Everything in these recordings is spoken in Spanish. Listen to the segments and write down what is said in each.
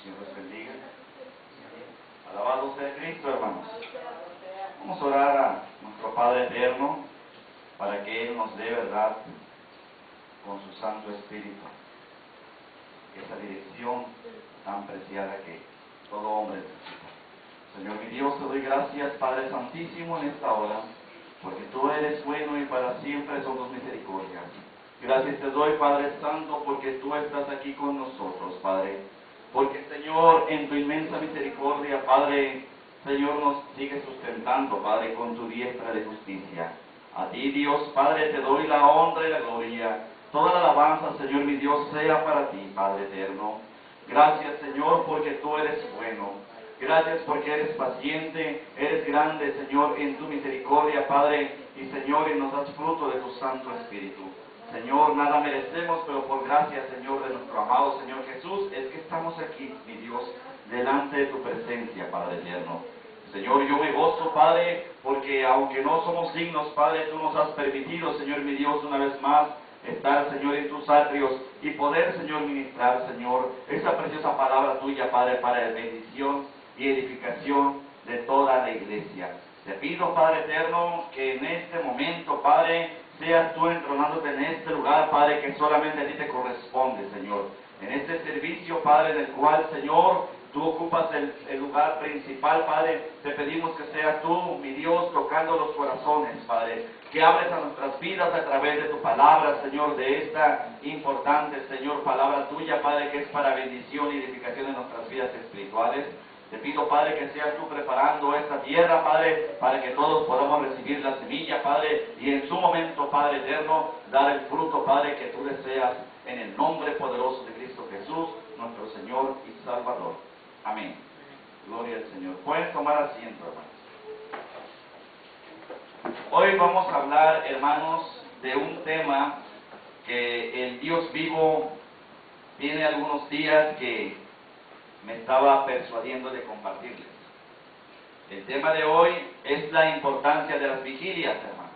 Dios los bendiga. Alabado sea Cristo, hermanos. Vamos a orar a nuestro Padre eterno para que Él nos dé verdad con su Santo Espíritu. Esa dirección tan preciada que todo hombre necesita. Señor mi Dios, te doy gracias, Padre Santísimo, en esta hora, porque tú eres bueno y para siempre son tus misericordias. Gracias te doy, Padre Santo, porque tú estás aquí con nosotros, Padre. Porque, Señor, en tu inmensa misericordia, Padre, Señor, nos sigue sustentando, Padre, con tu diestra de justicia. A ti, Dios, Padre, te doy la honra y la gloria. Toda la alabanza, Señor, mi Dios, sea para ti, Padre eterno. Gracias, Señor, porque tú eres bueno. Gracias porque eres paciente, eres grande, Señor, en tu misericordia, Padre, y Señor, y nos das fruto de tu Santo Espíritu. Señor, nada merecemos, pero por gracia, Señor, de nuestro amado Señor Jesús, es que estamos aquí, mi Dios, delante de tu presencia, Padre eterno. Señor, yo me gozo, Padre, porque aunque no somos dignos, Padre, tú nos has permitido, Señor, mi Dios, una vez más, estar, Señor, en tus atrios y poder, Señor, ministrar, Señor, esa preciosa palabra tuya, Padre, para la bendición y edificación de toda la iglesia. Te pido, Padre eterno, que en este momento, Padre, seas tú entronándote en este lugar, Padre, que solamente a ti te corresponde, Señor. En este servicio, Padre, en el cual, Señor, tú ocupas el lugar principal, Padre, te pedimos que seas tú, mi Dios, tocando los corazones, Padre, que hables a nuestras vidas a través de tu palabra, Señor, de esta importante, Señor, palabra tuya, Padre, que es para bendición y edificación de nuestras vidas espirituales. Te pido, Padre, que seas tú preparando esta tierra, Padre, para que todos podamos recibir la semilla, Padre, y en su momento, Padre eterno, dar el fruto, Padre, que tú deseas, en el nombre poderoso de Cristo Jesús, nuestro Señor y Salvador. Amén. Gloria al Señor. Pueden tomar asiento, hermanos. Hoy vamos a hablar, hermanos, de un tema que el Dios vivo tiene algunos días que me estaba persuadiendo de compartirles. El tema de hoy es la importancia de las vigilias, hermanos.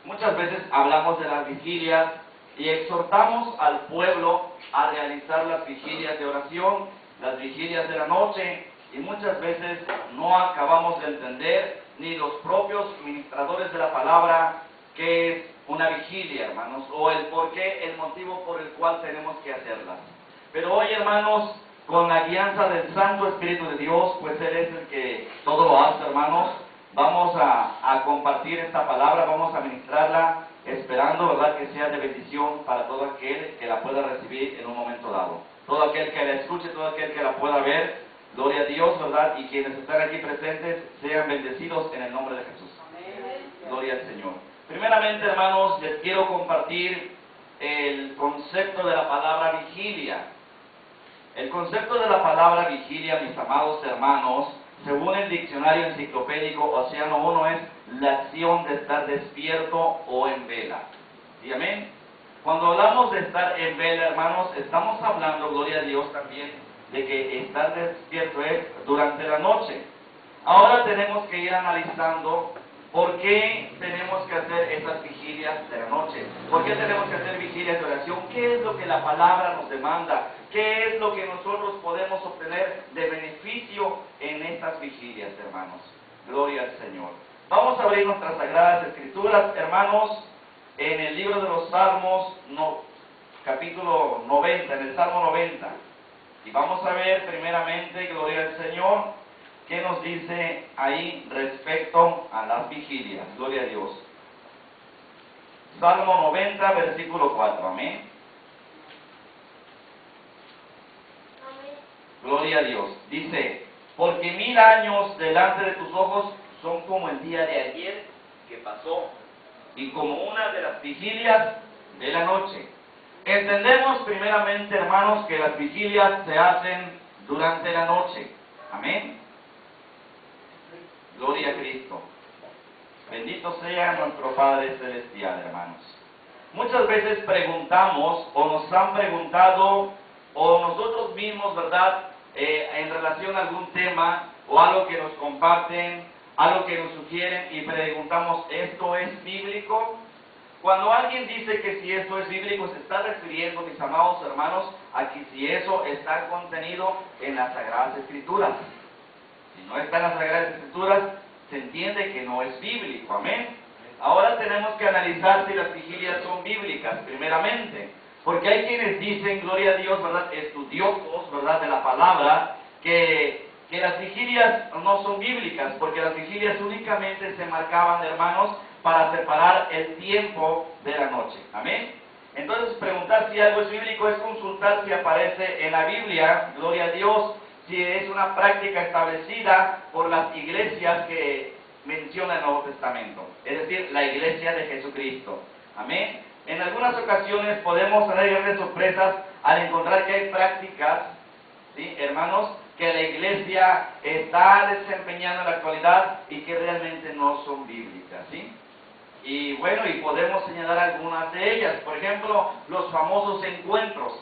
Muchas veces hablamos de las vigilias y exhortamos al pueblo a realizar las vigilias de oración, las vigilias de la noche, y muchas veces no acabamos de entender, ni los propios ministradores de la palabra, qué es una vigilia, hermanos, o el por qué, el motivo por el cual tenemos que hacerlas. Pero hoy, hermanos, con la guianza del Santo Espíritu de Dios, pues Él es el que todo lo hace, hermanos. Vamos a compartir esta palabra, vamos a ministrarla, esperando, ¿verdad?, que sea de bendición para todo aquel que la pueda recibir en un momento dado. Todo aquel que la escuche, todo aquel que la pueda ver, gloria a Dios, ¿verdad? Y quienes están aquí presentes sean bendecidos en el nombre de Jesús. Amén. Gloria al Señor. Primeramente, hermanos, les quiero compartir el concepto de la palabra vigilia. El concepto de la palabra vigilia, mis amados hermanos, según el diccionario enciclopédico Océano 1, es la acción de estar despierto o en vela. ¿Sí, amén? Cuando hablamos de estar en vela, hermanos, estamos hablando, gloria a Dios, también de que estar despierto es durante la noche. Ahora tenemos que ir analizando por qué tenemos que hacer esas vigilias de la noche. ¿Por qué tenemos que hacer vigilias de oración? ¿Qué es lo que la palabra nos demanda? ¿Qué es lo que nosotros podemos obtener de beneficio en estas vigilias, hermanos? Gloria al Señor. Vamos a abrir nuestras sagradas escrituras, hermanos, en el libro de los Salmos, capítulo 90, en el Salmo 90. Y vamos a ver primeramente, gloria al Señor, qué nos dice ahí respecto a las vigilias. Gloria a Dios. Salmo 90, versículo 4. Amén. Gloria a Dios. Dice, porque 1000 años delante de tus ojos son como el día de ayer que pasó, y como una de las vigilias de la noche. Entendemos primeramente, hermanos, que las vigilias se hacen durante la noche. Amén. Gloria a Cristo. Bendito sea nuestro Padre Celestial, hermanos. Muchas veces preguntamos, o nos han preguntado, o nosotros mismos, ¿verdad?, en relación a algún tema, o algo que nos comparten, algo que nos sugieren, y preguntamos, ¿esto es bíblico? Cuando alguien dice que si esto es bíblico, se está refiriendo, mis amados hermanos, a que si eso está contenido en las Sagradas Escrituras. Si no está en las Sagradas Escrituras, se entiende que no es bíblico. Amén. Ahora tenemos que analizar si las vigilias son bíblicas, primeramente. Porque hay quienes dicen, gloria a Dios, ¿verdad?, estudiosos, ¿verdad?, de la palabra, que las vigilias no son bíblicas, porque las vigilias únicamente se marcaban, hermanos, para separar el tiempo de la noche. Amén. Entonces, preguntar si algo es bíblico es consultar si aparece en la Biblia, gloria a Dios, si es una práctica establecida por las iglesias que menciona el Nuevo Testamento, es decir, la iglesia de Jesucristo. Amén. En algunas ocasiones podemos tener grandes sorpresas al encontrar que hay prácticas, ¿sí?, hermanos, que la iglesia está desempeñando en la actualidad y que realmente no son bíblicas, ¿sí? Y bueno, y podemos señalar algunas de ellas. Por ejemplo, los famosos encuentros.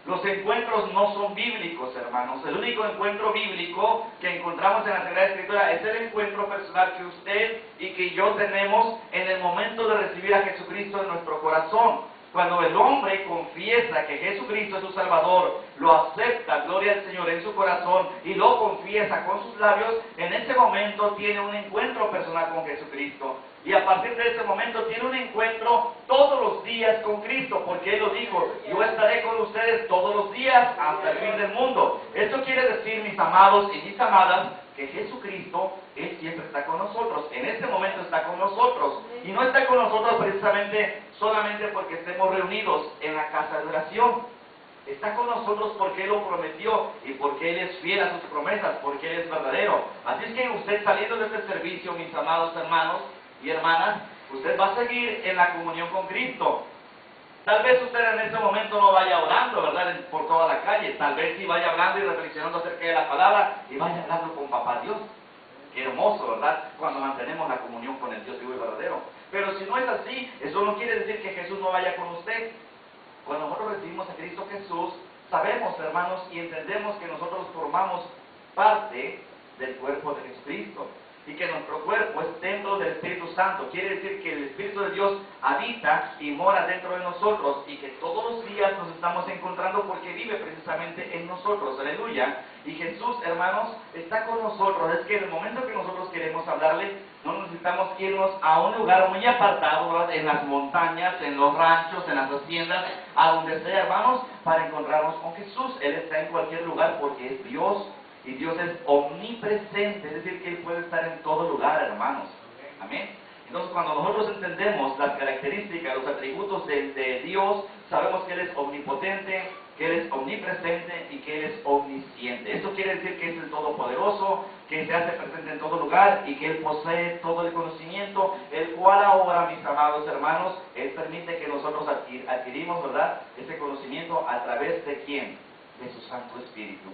Los encuentros no son bíblicos, hermanos. El único encuentro bíblico que encontramos en la Sagrada Escritura es el encuentro personal que usted y que yo tenemos en el momento de recibir a Jesucristo en nuestro corazón. Cuando el hombre confiesa que Jesucristo es su Salvador, lo acepta, gloria al Señor, en su corazón y lo confiesa con sus labios, en ese momento tiene un encuentro personal con Jesucristo. Y a partir de ese momento tiene un encuentro todos los días con Cristo, porque Él lo dijo, yo estaré con ustedes todos los días hasta el fin del mundo. Esto quiere decir, mis amados y mis amadas, que Jesucristo, Él siempre está con nosotros, en este momento está con nosotros, y no está con nosotros precisamente solamente porque estemos reunidos en la casa de oración. Está con nosotros porque Él lo prometió y porque Él es fiel a sus promesas, porque Él es verdadero. Así es que usted, saliendo de este servicio, mis amados hermanos y hermanas, usted va a seguir en la comunión con Cristo. Tal vez usted en este momento no vaya orando, ¿verdad?, por toda la calle. Tal vez sí vaya hablando y reflexionando acerca de la palabra y vaya hablando con Papá Dios. Qué hermoso, ¿verdad?, cuando mantenemos la comunión con el Dios vivo y verdadero. Pero si no es así, eso no quiere decir que Jesús no vaya con usted. Cuando nosotros recibimos a Cristo Jesús, sabemos, hermanos, y entendemos que nosotros formamos parte del cuerpo de Jesucristo y que nuestro cuerpo es templo del Espíritu Santo. Quiere decir que el Espíritu de Dios habita y mora dentro de nosotros y que todos los días nos estamos encontrando porque vive precisamente en nosotros. Aleluya. Y Jesús, hermanos, está con nosotros. Es que en el momento que nosotros queremos hablarle, no necesitamos irnos a un lugar muy apartado, ¿verdad?, en las montañas, en los ranchos, en las haciendas, a donde sea, hermanos, para encontrarnos con Jesús. Él está en cualquier lugar porque es Dios. Y Dios es omnipresente, es decir, que Él puede estar en todo lugar, hermanos. Amén. Entonces, cuando nosotros entendemos las características, los atributos de Dios, sabemos que Él es omnipotente, que Él es omnipresente y que Él es omnisciente. Esto quiere decir que es el Todopoderoso, que se hace presente en todo lugar y que Él posee todo el conocimiento, el cual ahora, mis amados hermanos, Él permite que nosotros adquirimos, ¿verdad?, ese conocimiento a través de ¿quién? De su Santo Espíritu.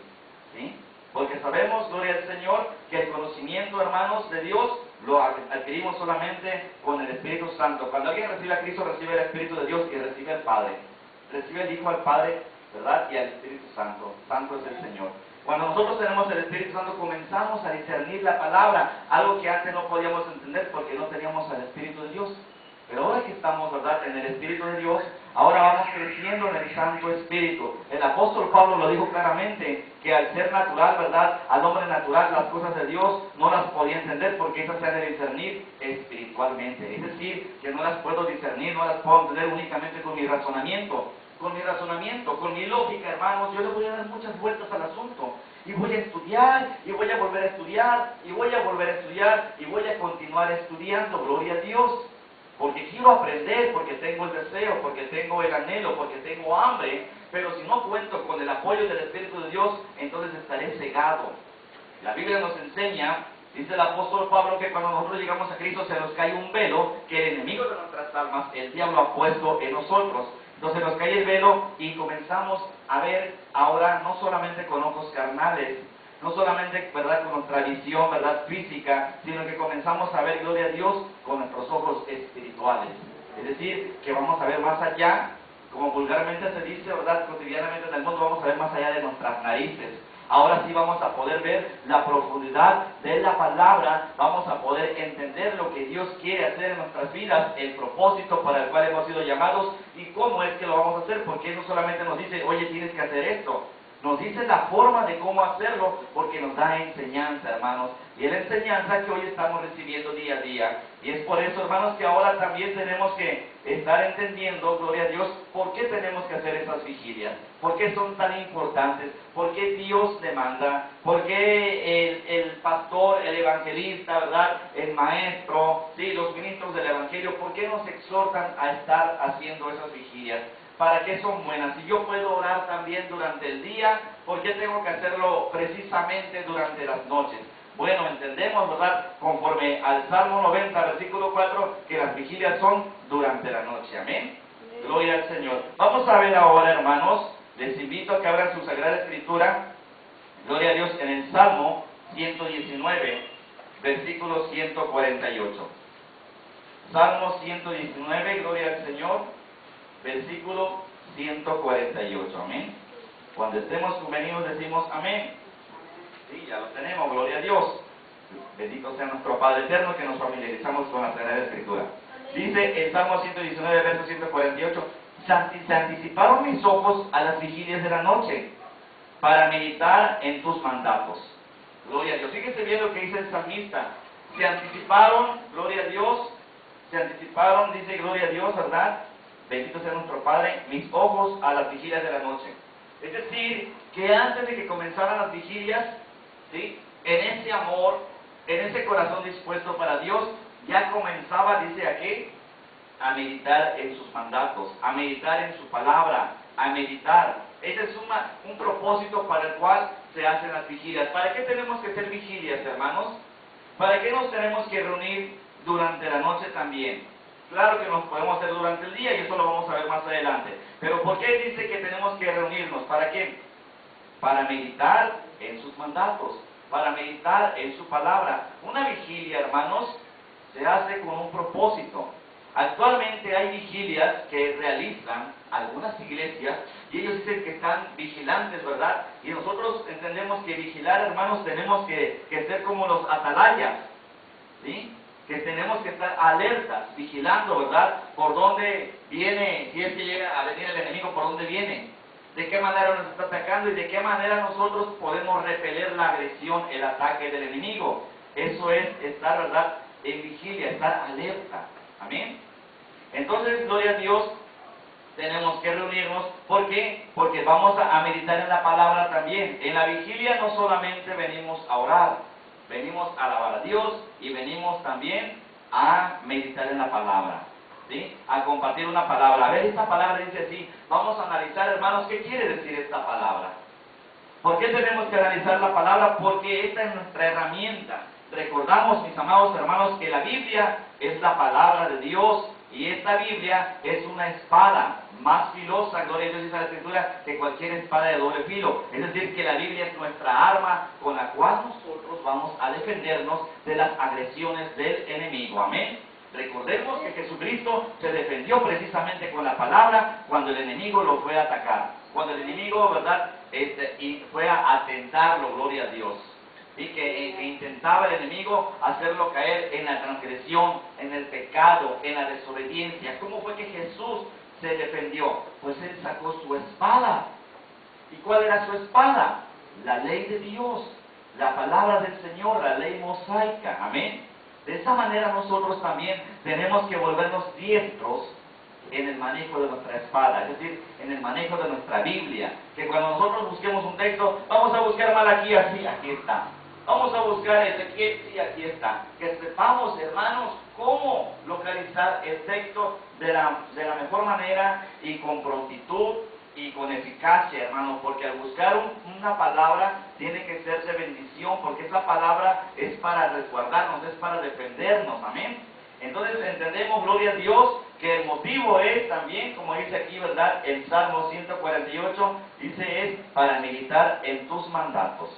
¿Sí? Porque sabemos, gloria al Señor, que el conocimiento, hermanos, de Dios lo adquirimos solamente con el Espíritu Santo. Cuando alguien recibe a Cristo, recibe el Espíritu de Dios y recibe al Padre. Recibe el Hijo al Padre, ¿verdad?, y al Espíritu Santo. Santo es el Señor. Cuando nosotros tenemos el Espíritu Santo, comenzamos a discernir la palabra, algo que antes no podíamos entender porque no teníamos al Espíritu de Dios. Pero ahora que estamos, ¿verdad?, en el Espíritu de Dios, ahora vamos creciendo en el Santo Espíritu. El apóstol Pablo lo dijo claramente, que al ser natural, ¿verdad?, al hombre natural, las cosas de Dios no las podía entender porque esas se han de discernir espiritualmente. Es decir, que no las puedo discernir, no las puedo entender únicamente con mi razonamiento. Con mi lógica, hermanos, yo le voy a dar muchas vueltas al asunto. Y voy a estudiar, y voy a volver a estudiar, y voy a volver a estudiar, y voy a continuar estudiando, gloria a Dios. Porque quiero aprender, porque tengo el deseo, porque tengo el anhelo, porque tengo hambre, pero si no cuento con el apoyo del Espíritu de Dios, entonces estaré cegado. La Biblia nos enseña, dice el apóstol Pablo, que cuando nosotros llegamos a Cristo se nos cae un velo que el enemigo de nuestras almas, el diablo, ha puesto en nosotros. Entonces nos cae el velo y comenzamos a ver ahora no solamente con ojos carnales, no solamente, ¿verdad?, con nuestra visión, ¿verdad?, física, sino que comenzamos a ver, gloria a Dios, con nuestros ojos espirituales. Es decir, que vamos a ver más allá, como vulgarmente se dice, ¿verdad?, cotidianamente en el mundo, vamos a ver más allá de nuestras narices. Ahora sí vamos a poder ver la profundidad de la palabra, vamos a poder entender lo que Dios quiere hacer en nuestras vidas, el propósito para el cual hemos sido llamados y cómo es que lo vamos a hacer, porque Él no solamente nos dice, oye, tienes que hacer esto, nos dice la forma de cómo hacerlo, porque nos da enseñanza, hermanos, y es la enseñanza que hoy estamos recibiendo día a día. Y es por eso, hermanos, que ahora también tenemos que estar entendiendo, gloria a Dios, por qué tenemos que hacer esas vigilias, por qué son tan importantes, por qué Dios demanda, por qué el pastor, el evangelista, ¿verdad?, el maestro, ¿sí?, los ministros del evangelio, por qué nos exhortan a estar haciendo esas vigilias. ¿Para qué son buenas? Si yo puedo orar también durante el día, ¿por qué tengo que hacerlo precisamente durante las noches? Bueno, entendemos, ¿verdad?, conforme al Salmo 90, versículo 4, que las vigilias son durante la noche. Amén. Gloria al Señor. Vamos a ver ahora, hermanos, les invito a que abran su Sagrada Escritura, gloria a Dios, en el Salmo 119, versículo 148. Salmo 119, gloria al Señor. Versículo 148, amén. Cuando estemos convenidos decimos amén. Sí, ya lo tenemos, gloria a Dios. Bendito sea nuestro Padre Eterno, que nos familiarizamos con la Sagrada Escritura. Dice el Salmo 119, verso 148, se anticiparon mis ojos a las vigilias de la noche, para meditar en tus mandatos. Gloria a Dios. Fíjese bien lo que dice el salmista. Se anticiparon, gloria a Dios, se anticiparon, dice gloria a Dios, ¿verdad? Bendito sea nuestro Padre, mis ojos a las vigilias de la noche. Es decir, que antes de que comenzaran las vigilias, ¿sí?, en ese amor, en ese corazón dispuesto para Dios, ya comenzaba, dice aquí, a meditar en sus mandatos, a meditar en su palabra, a meditar. Ese es un propósito para el cual se hacen las vigilias. ¿Para qué tenemos que hacer vigilias, hermanos? ¿Para qué nos tenemos que reunir durante la noche también? Claro que nos podemos hacer durante el día y eso lo vamos a ver más adelante. Pero ¿por qué dice que tenemos que reunirnos? ¿Para qué? Para meditar en sus mandatos, para meditar en su palabra. Una vigilia, hermanos, se hace con un propósito. Actualmente hay vigilias que realizan algunas iglesias y ellos dicen que están vigilantes, ¿verdad? Y nosotros entendemos que vigilar, hermanos, tenemos que ser como los atalayas, ¿sí?, que tenemos que estar alertas, vigilando, ¿verdad?, por dónde viene, si es que llega a venir el enemigo, por dónde viene, de qué manera nos está atacando y de qué manera nosotros podemos repeler la agresión, el ataque del enemigo. Eso es estar, ¿verdad?, en vigilia, estar alerta. Amén. Entonces, gloria a Dios, tenemos que reunirnos. ¿Por qué? Porque vamos a meditar en la palabra también. En la vigilia no solamente venimos a orar, venimos a alabar a Dios y venimos también a meditar en la palabra, ¿sí?, a compartir una palabra. A ver, esta palabra dice así. Vamos a analizar, hermanos, qué quiere decir esta palabra. ¿Por qué tenemos que analizar la palabra? Porque esta es nuestra herramienta. Recordamos, mis amados hermanos, que la Biblia es la palabra de Dios y esta Biblia es una espada más filosa, gloria a Dios, dice la Escritura, que cualquier espada de doble filo. Es decir, que la Biblia es nuestra arma con la cual nosotros vamos a defendernos de las agresiones del enemigo. Amén. Recordemos que Jesucristo se defendió precisamente con la palabra cuando el enemigo lo fue a atacar. Cuando el enemigo, ¿verdad?, y fue a atentarlo, gloria a Dios. Y que intentaba el enemigo hacerlo caer en la transgresión, en el pecado, en la desobediencia. ¿Cómo fue que Jesús se defendió? Pues Él sacó su espada. ¿Y cuál era su espada? La ley de Dios, la palabra del Señor, la ley mosaica. Amén. De esa manera nosotros también tenemos que volvernos diestros en el manejo de nuestra espada, es decir, en el manejo de nuestra Biblia. Que cuando nosotros busquemos un texto, vamos a buscar Malaquías, sí, aquí está. Vamos a buscar Ezequiel, sí, aquí está. Que sepamos, hermanos, cómo localizar el texto de la mejor manera y con prontitud y con eficacia, hermanos, porque al buscar una palabra tiene que ser de bendición, porque esa palabra es para resguardarnos, es para defendernos. Amén. Entonces entendemos, gloria a Dios, que el motivo es también, como dice aquí, ¿verdad?, el Salmo 148, dice, es para meditar en tus mandatos.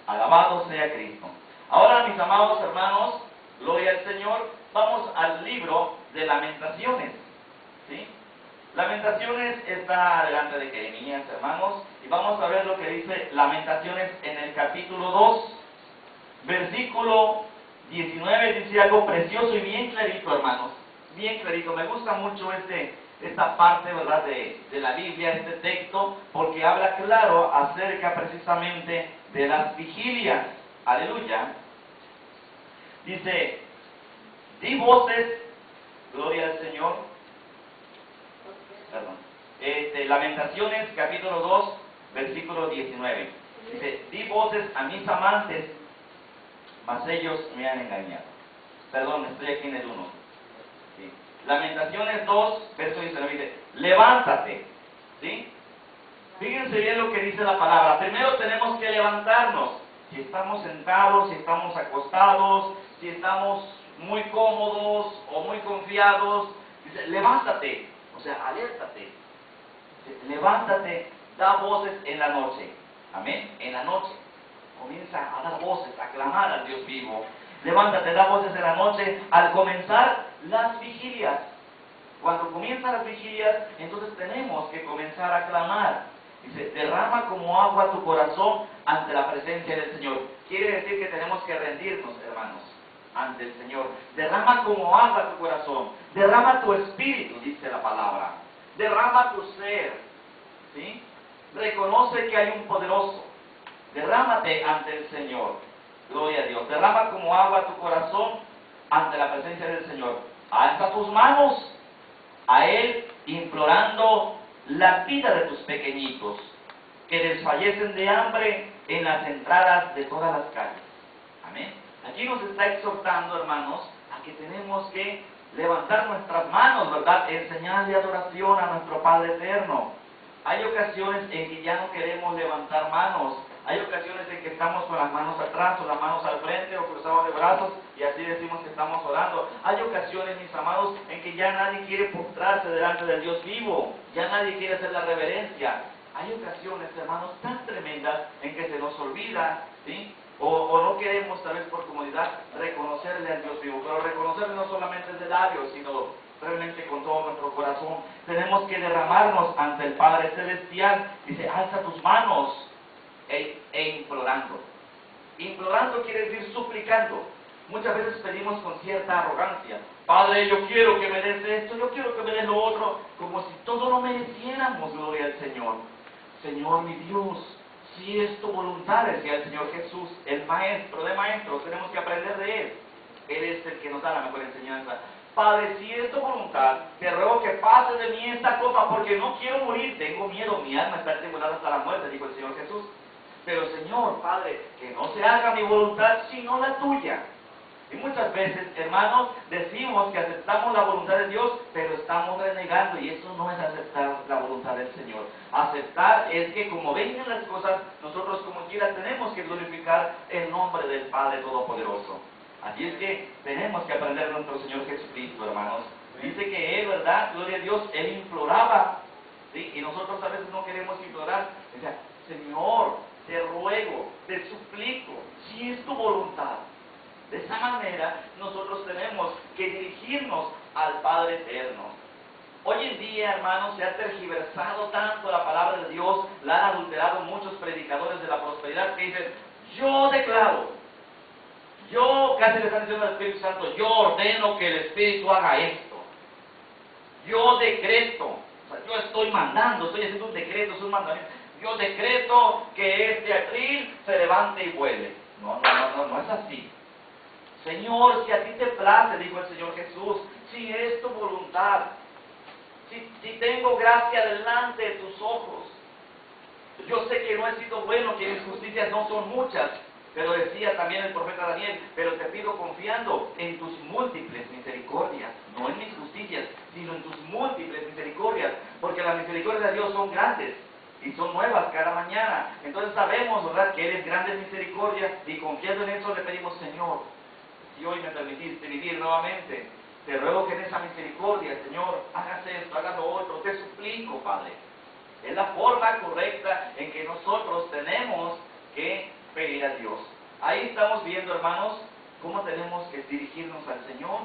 Alabado sea Cristo. Ahora, mis amados hermanos, gloria al Señor, vamos al libro de Lamentaciones, ¿sí? Lamentaciones está delante de Jeremías, hermanos, y vamos a ver lo que dice Lamentaciones en el capítulo 2, versículo 19, dice algo precioso y bien clarito, hermanos, bien clarito. Me gusta mucho esta parte, ¿verdad?, de la Biblia, este texto, porque habla claro acerca precisamente de las vigilias. Aleluya. Dice, di voces, gloria al Señor, perdón, Lamentaciones capítulo 2, versículo 19. Dice, di voces a mis amantes, mas ellos me han engañado. Perdón, estoy aquí en el 1. ¿Sí? Lamentaciones 2, verso 19, dice, levántate. ¿Sí? Fíjense bien lo que dice la palabra. Primero tenemos que levantarnos. Si estamos sentados, si estamos acostados, si estamos muy cómodos o muy confiados, dice, levántate. O sea, alértate. Dice, levántate, da voces en la noche. Amén. En la noche. Comienza a dar voces, a clamar al Dios vivo. Levántate, da voces en la noche al comenzar las vigilias. Cuando comienzan las vigilias, entonces tenemos que comenzar a clamar. Dice, derrama como agua tu corazón ante la presencia del Señor. Quiere decir que tenemos que rendirnos, hermanos, ante el Señor. Derrama como agua tu corazón. Derrama tu espíritu, dice la palabra. Derrama tu ser. ¿Sí? Reconoce que hay un poderoso. Derrámate ante el Señor. Gloria a Dios. Derrama como agua tu corazón ante la presencia del Señor. Alza tus manos a Él, implorando la vida de tus pequeñitos, que desfallecen de hambre en las entradas de todas las calles. Amén. Aquí nos está exhortando, hermanos, a que tenemos que levantar nuestras manos, ¿verdad?, en señal de adoración a nuestro Padre eterno. Hay ocasiones en que ya no queremos levantar manos. Hay ocasiones en que estamos con las manos atrás o las manos al frente o cruzados de brazos y así decimos que estamos orando. Hay ocasiones, mis amados, en que ya nadie quiere postrarse delante del Dios vivo. Ya nadie quiere hacer la reverencia. Hay ocasiones, hermanos, tan tremendas en que se nos olvida, ¿sí? O no queremos, tal vez por comodidad, reconocerle al Dios vivo. Pero reconocerle no solamente de labios, sino realmente con todo nuestro corazón. Tenemos que derramarnos ante el Padre Celestial. Dice, alza tus manos e implorando. Implorando quiere decir suplicando. Muchas veces pedimos con cierta arrogancia. Padre, yo quiero que me des esto, yo quiero que me des lo otro, como si todo lo mereciéramos, gloria al Señor. Señor, mi Dios, si es tu voluntad, decía el Señor Jesús, el maestro de maestros, tenemos que aprender de Él. Él es el que nos da la mejor enseñanza. Padre, si es tu voluntad, te ruego que pase de mí esta copa, porque no quiero morir, tengo miedo, mi alma está atribulada hasta la muerte, dijo el Señor Jesús. Pero Señor, Padre, que no se haga mi voluntad, sino la tuya. Y muchas veces, hermanos, decimos que aceptamos la voluntad de Dios, pero estamos renegando, y eso no es aceptar la voluntad del Señor. Aceptar es que como vengan las cosas, nosotros como quiera tenemos que glorificar el nombre del Padre Todopoderoso. Así es que tenemos que aprender de nuestro Señor Jesucristo, hermanos. Dice que Él, ¿verdad? Gloria a Dios, Él imploraba, ¿sí? Y nosotros a veces no queremos implorar. Decía, Señor, te ruego, te suplico, si es tu voluntad. De esa manera, nosotros tenemos que dirigirnos al Padre Eterno. Hoy en día, hermanos, se ha tergiversado tanto la palabra de Dios, la han adulterado muchos predicadores de la prosperidad que dicen, yo declaro, yo, casi le están diciendo al Espíritu Santo, yo ordeno que el Espíritu haga esto. Yo decreto, o sea, yo estoy mandando, estoy haciendo un decreto, es un mandamiento. Yo decreto que este atril se levante y vuele. No es así. Señor, si a ti te place, dijo el Señor Jesús, si es tu voluntad, si tengo gracia delante de tus ojos. Yo sé que no he sido bueno, que mis justicias no son muchas, pero decía también el profeta Daniel, pero te pido confiando en tus múltiples misericordias, no en mis justicias, sino en tus múltiples misericordias, porque las misericordias de Dios son grandes y son nuevas cada mañana. Entonces sabemos, ¿verdad?, que Él es grande en misericordia y confiando en eso le pedimos, Señor, si hoy me permitiste vivir nuevamente, te ruego que en esa misericordia, Señor, hagas esto, hagas lo otro, te suplico, Padre. Es la forma correcta en que nosotros tenemos que pedir a Dios. Ahí estamos viendo, hermanos, cómo tenemos que dirigirnos al Señor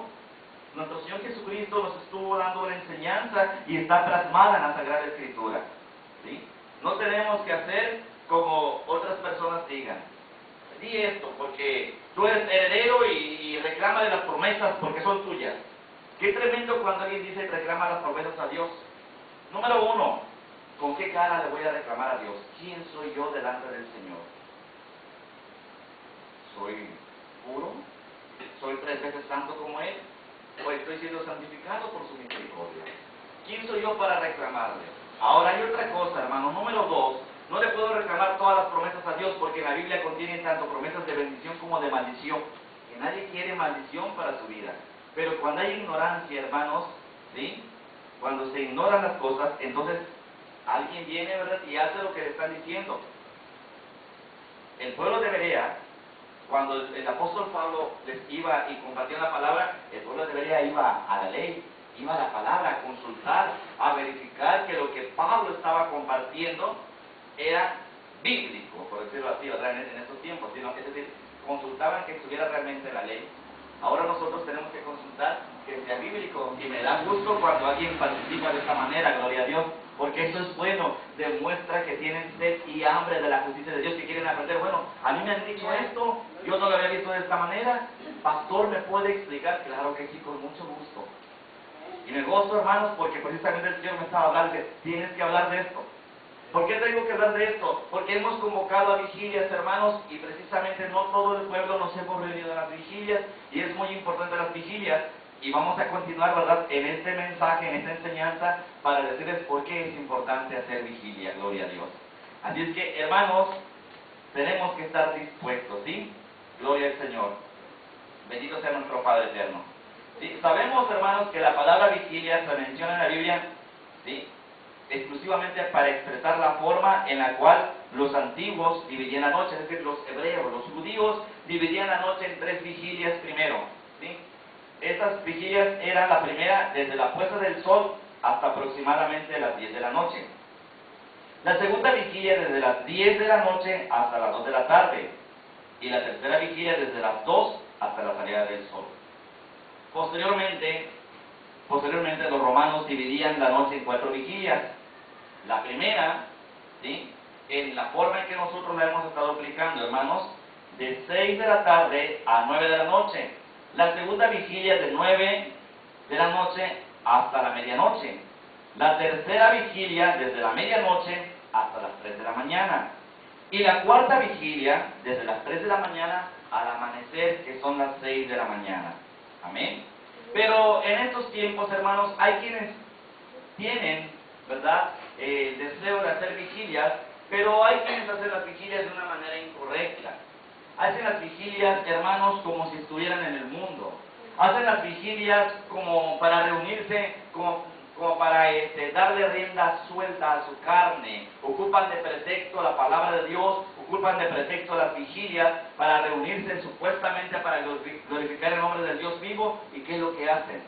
Nuestro Señor Jesucristo nos estuvo dando una enseñanza y está plasmada en la Sagrada Escritura. ¿Sí? No tenemos que hacer como otras personas digan. Di esto porque tú eres heredero y reclama de las promesas porque son tuyas. Qué tremendo cuando alguien dice reclama las promesas a Dios. Número uno, ¿con qué cara le voy a reclamar a Dios? ¿Quién soy yo delante del Señor? ¿Soy puro? ¿Soy 3 veces santo como Él? ¿O estoy siendo santificado por su misericordia? ¿Quién soy yo para reclamarle? Ahora hay otra cosa, hermano. Número 2, no le puedo reclamar todas las promesas a Dios porque la Biblia contiene tanto promesas de bendición como de maldición. Que nadie quiere maldición para su vida. Pero cuando hay ignorancia, hermanos, ¿sí? Cuando se ignoran las cosas, entonces alguien viene, ¿verdad? Y hace lo que le están diciendo. El pueblo de Berea, cuando el apóstol Pablo les iba y compartía la palabra, el pueblo de Berea iba a la ley, iba a la palabra, a consultar, a verificar que lo que Pablo estaba compartiendo era bíblico, por decirlo así, ¿verdad? En estos tiempos, sino, es decir, consultaban que estuviera realmente en la ley. Ahora nosotros tenemos que consultar que sea bíblico, y me da gusto cuando alguien participa de esta manera, gloria a Dios, porque eso es bueno, demuestra que tienen sed y hambre de la justicia de Dios, que quieren aprender. Bueno, a mí me han dicho esto, yo no lo había visto de esta manera, pastor, ¿me puede explicar? Claro que sí, con mucho gusto. Y me gozo, hermanos, porque precisamente el Señor me estaba hablando, de tienes que hablar de esto. ¿Por qué tengo que hablar de esto? Porque hemos convocado a vigilias, hermanos, y precisamente no todo el pueblo nos hemos reunido en las vigilias, y es muy importante las vigilias, y vamos a continuar, ¿verdad?, en este mensaje, en esta enseñanza, para decirles por qué es importante hacer vigilia, gloria a Dios. Así es que, hermanos, tenemos que estar dispuestos, ¿sí? Gloria al Señor. Bendito sea nuestro Padre eterno. ¿Sí? Sabemos, hermanos, que la palabra vigilia se menciona en la Biblia, ¿sí?, exclusivamente para expresar la forma en la cual los antiguos dividían la noche, es decir, los hebreos, los judíos dividían la noche en 3 vigilias primero, ¿sí? Estas vigilias eran la primera desde la puesta del sol hasta aproximadamente las 10 de la noche. La segunda vigilia desde las 10 de la noche hasta las 2 de la tarde. Y la tercera vigilia desde las 2 hasta la salida del sol. Posteriormente los romanos dividían la noche en 4 vigilias. La primera, ¿sí?, en la forma en que nosotros la hemos estado aplicando, hermanos, de 6 de la tarde a 9 de la noche. La segunda vigilia de 9 de la noche hasta la medianoche. La tercera vigilia desde la medianoche hasta las 3 de la mañana. Y la cuarta vigilia desde las 3 de la mañana al amanecer, que son las 6 de la mañana. Amén. Pero en estos tiempos, hermanos, hay quienes tienen, ¿verdad?, el deseo de hacer vigilias, pero hay quienes hacen las vigilias de una manera incorrecta. Hacen las vigilias, hermanos, como si estuvieran en el mundo. Hacen las vigilias como para reunirse, como para darle rienda suelta a su carne. Ocupan de pretexto la palabra de Dios, ocupan de pretexto las vigilias para reunirse supuestamente para glorificar el nombre del Dios vivo. ¿Y qué es lo que hacen?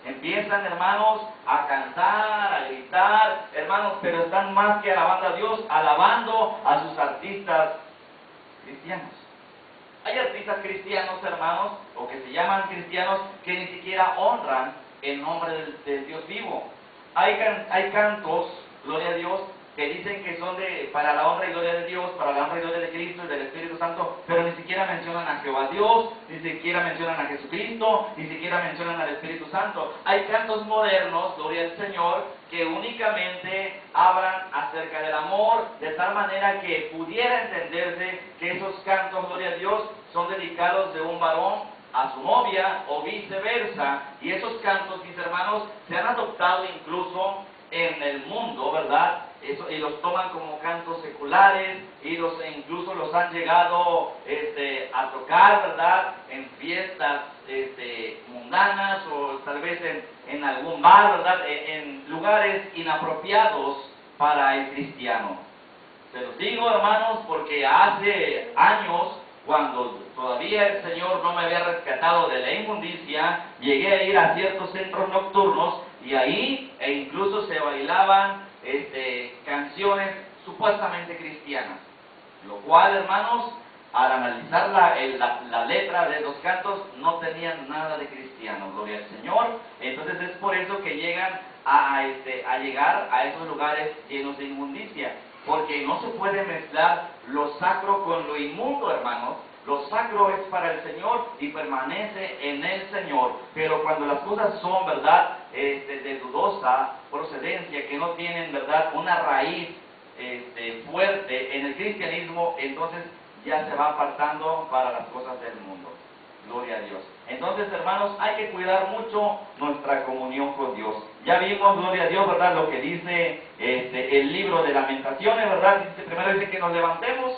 Empiezan, hermanos, a cantar, a gritar, hermanos, pero están más que alabando a Dios, alabando a sus artistas cristianos. Hay artistas cristianos, hermanos, o que se llaman cristianos, que ni siquiera honran el nombre del Dios vivo. Hay cantos, gloria a Dios, que dicen que son para la honra y gloria de Dios, para la honra y gloria de Cristo y del Espíritu Santo, pero ni siquiera mencionan a Jehová Dios, ni siquiera mencionan a Jesucristo, ni siquiera mencionan al Espíritu Santo. Hay cantos modernos, gloria al Señor, que únicamente hablan acerca del amor, de tal manera que pudiera entenderse que esos cantos, gloria a Dios, son dedicados de un varón a su novia o viceversa. Y esos cantos, mis hermanos, se han adoptado incluso en el mundo, ¿verdad? Y los toman como cantos seculares y incluso los han llegado a tocar, ¿verdad?, en fiestas mundanas o tal vez en algún bar, ¿verdad?, en lugares inapropiados para el cristiano. Se los digo, hermanos, porque hace años, cuando todavía el Señor no me había rescatado de la inmundicia, llegué a ir a ciertos centros nocturnos y ahí incluso se bailaban canciones supuestamente cristianas, lo cual, hermanos, al analizar la letra de los cantos, no tenían nada de cristiano, gloria al Señor. Entonces es por eso que llegan a llegar a esos lugares llenos de inmundicia, porque no se puede mezclar lo sacro con lo inmundo, hermanos. Lo sacro es para el Señor y permanece en el Señor, pero cuando las cosas son, ¿verdad?, de dudosa procedencia, que no tienen, ¿verdad?, una raíz fuerte en el cristianismo, entonces ya se va apartando para las cosas del mundo. Gloria a Dios. Entonces, hermanos, hay que cuidar mucho nuestra comunión con Dios. Ya vimos, gloria a Dios, ¿verdad?, lo que dice el libro de Lamentaciones, ¿verdad? Primero dice que nos levantemos,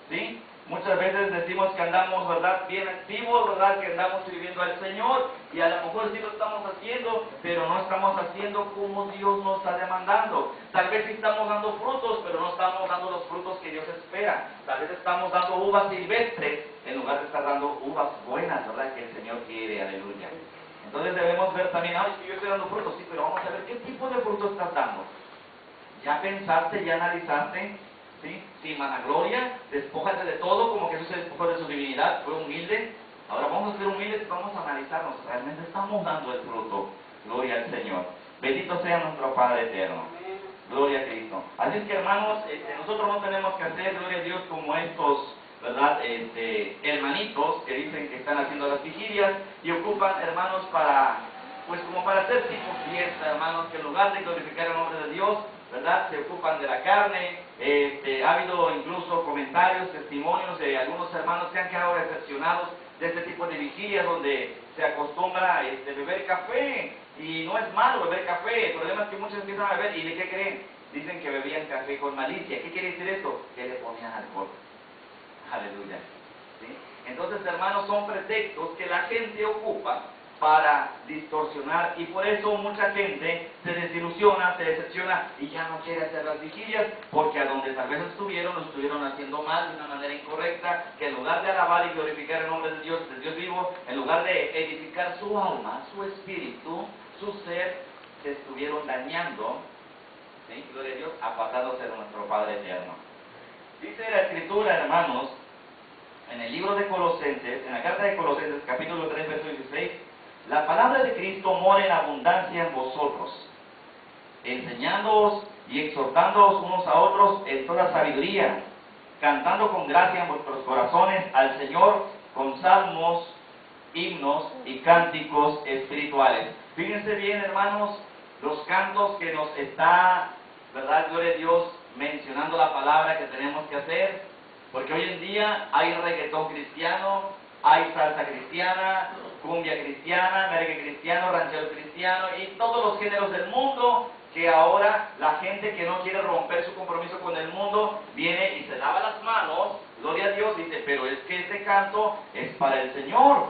¿sí? Muchas veces decimos que andamos, ¿verdad?, bien activos, ¿verdad?, que andamos sirviendo al Señor, y a lo mejor sí lo estamos haciendo, pero no estamos haciendo como Dios nos está demandando. Tal vez sí estamos dando frutos, pero no estamos dando los frutos que Dios espera. Tal vez estamos dando uvas silvestres en lugar de estar dando uvas buenas, ¿verdad?, que el Señor quiere, aleluya. Entonces debemos ver también, ay, yo estoy dando frutos, sí, pero vamos a ver qué tipo de frutos estás dando. ¿Ya pensaste, ya analizaste? ¿Sí? Sin vanagloria, despójate de todo, como Jesús se despojó de su divinidad, fue humilde. Ahora vamos a ser humildes y vamos a analizarnos, realmente estamos dando el fruto. Gloria al Señor. Bendito sea nuestro Padre eterno. Gloria a Cristo. Así es que, hermanos, nosotros no tenemos que hacer, gloria a Dios, como estos, ¿verdad?, hermanitos que dicen que están haciendo las vigilias y ocupan, hermanos, pues como para hacer tipo fiesta, hermanos, que en lugar de glorificar el nombre de Dios, ¿verdad?, se ocupan de la carne. Ha habido incluso comentarios, testimonios de algunos hermanos que han quedado decepcionados de este tipo de vigilias donde se acostumbra beber café, y no es malo beber café. El problema es que muchos empiezan a beber y ¿de qué creen? Dicen que bebían café con malicia. ¿Qué quiere decir esto? Que le ponían alcohol. Aleluya. ¿Sí? Entonces, hermanos, son pretextos que la gente ocupa para distorsionar, y por eso mucha gente se desilusiona, se decepciona y ya no quiere hacer las vigilias, porque a donde tal vez estuvieron, lo estuvieron haciendo mal, de una manera incorrecta, que en lugar de alabar y glorificar el nombre de Dios vivo, en lugar de edificar su alma, su espíritu, su ser, se estuvieron dañando, ¿sí?, gloria a Dios, apartándose de nuestro Padre eterno. Dice la Escritura, hermanos, en el libro de Colosenses, en la carta de Colosenses, capítulo 3, verso 16, la palabra de Cristo mora en abundancia en vosotros, enseñándoos y exhortándoos unos a otros en toda sabiduría, cantando con gracia en vuestros corazones al Señor con salmos, himnos y cánticos espirituales. Fíjense bien, hermanos, los cantos que nos está, ¿verdad?, gloria a Dios, mencionando la palabra que tenemos que hacer, porque hoy en día hay reggaetón cristiano, hay salsa cristiana, cumbia cristiana, merengue cristiano, ranchero cristiano y todos los géneros del mundo, que ahora la gente que no quiere romper su compromiso con el mundo viene y se lava las manos, gloria a Dios, dice, pero es que este canto es para el Señor.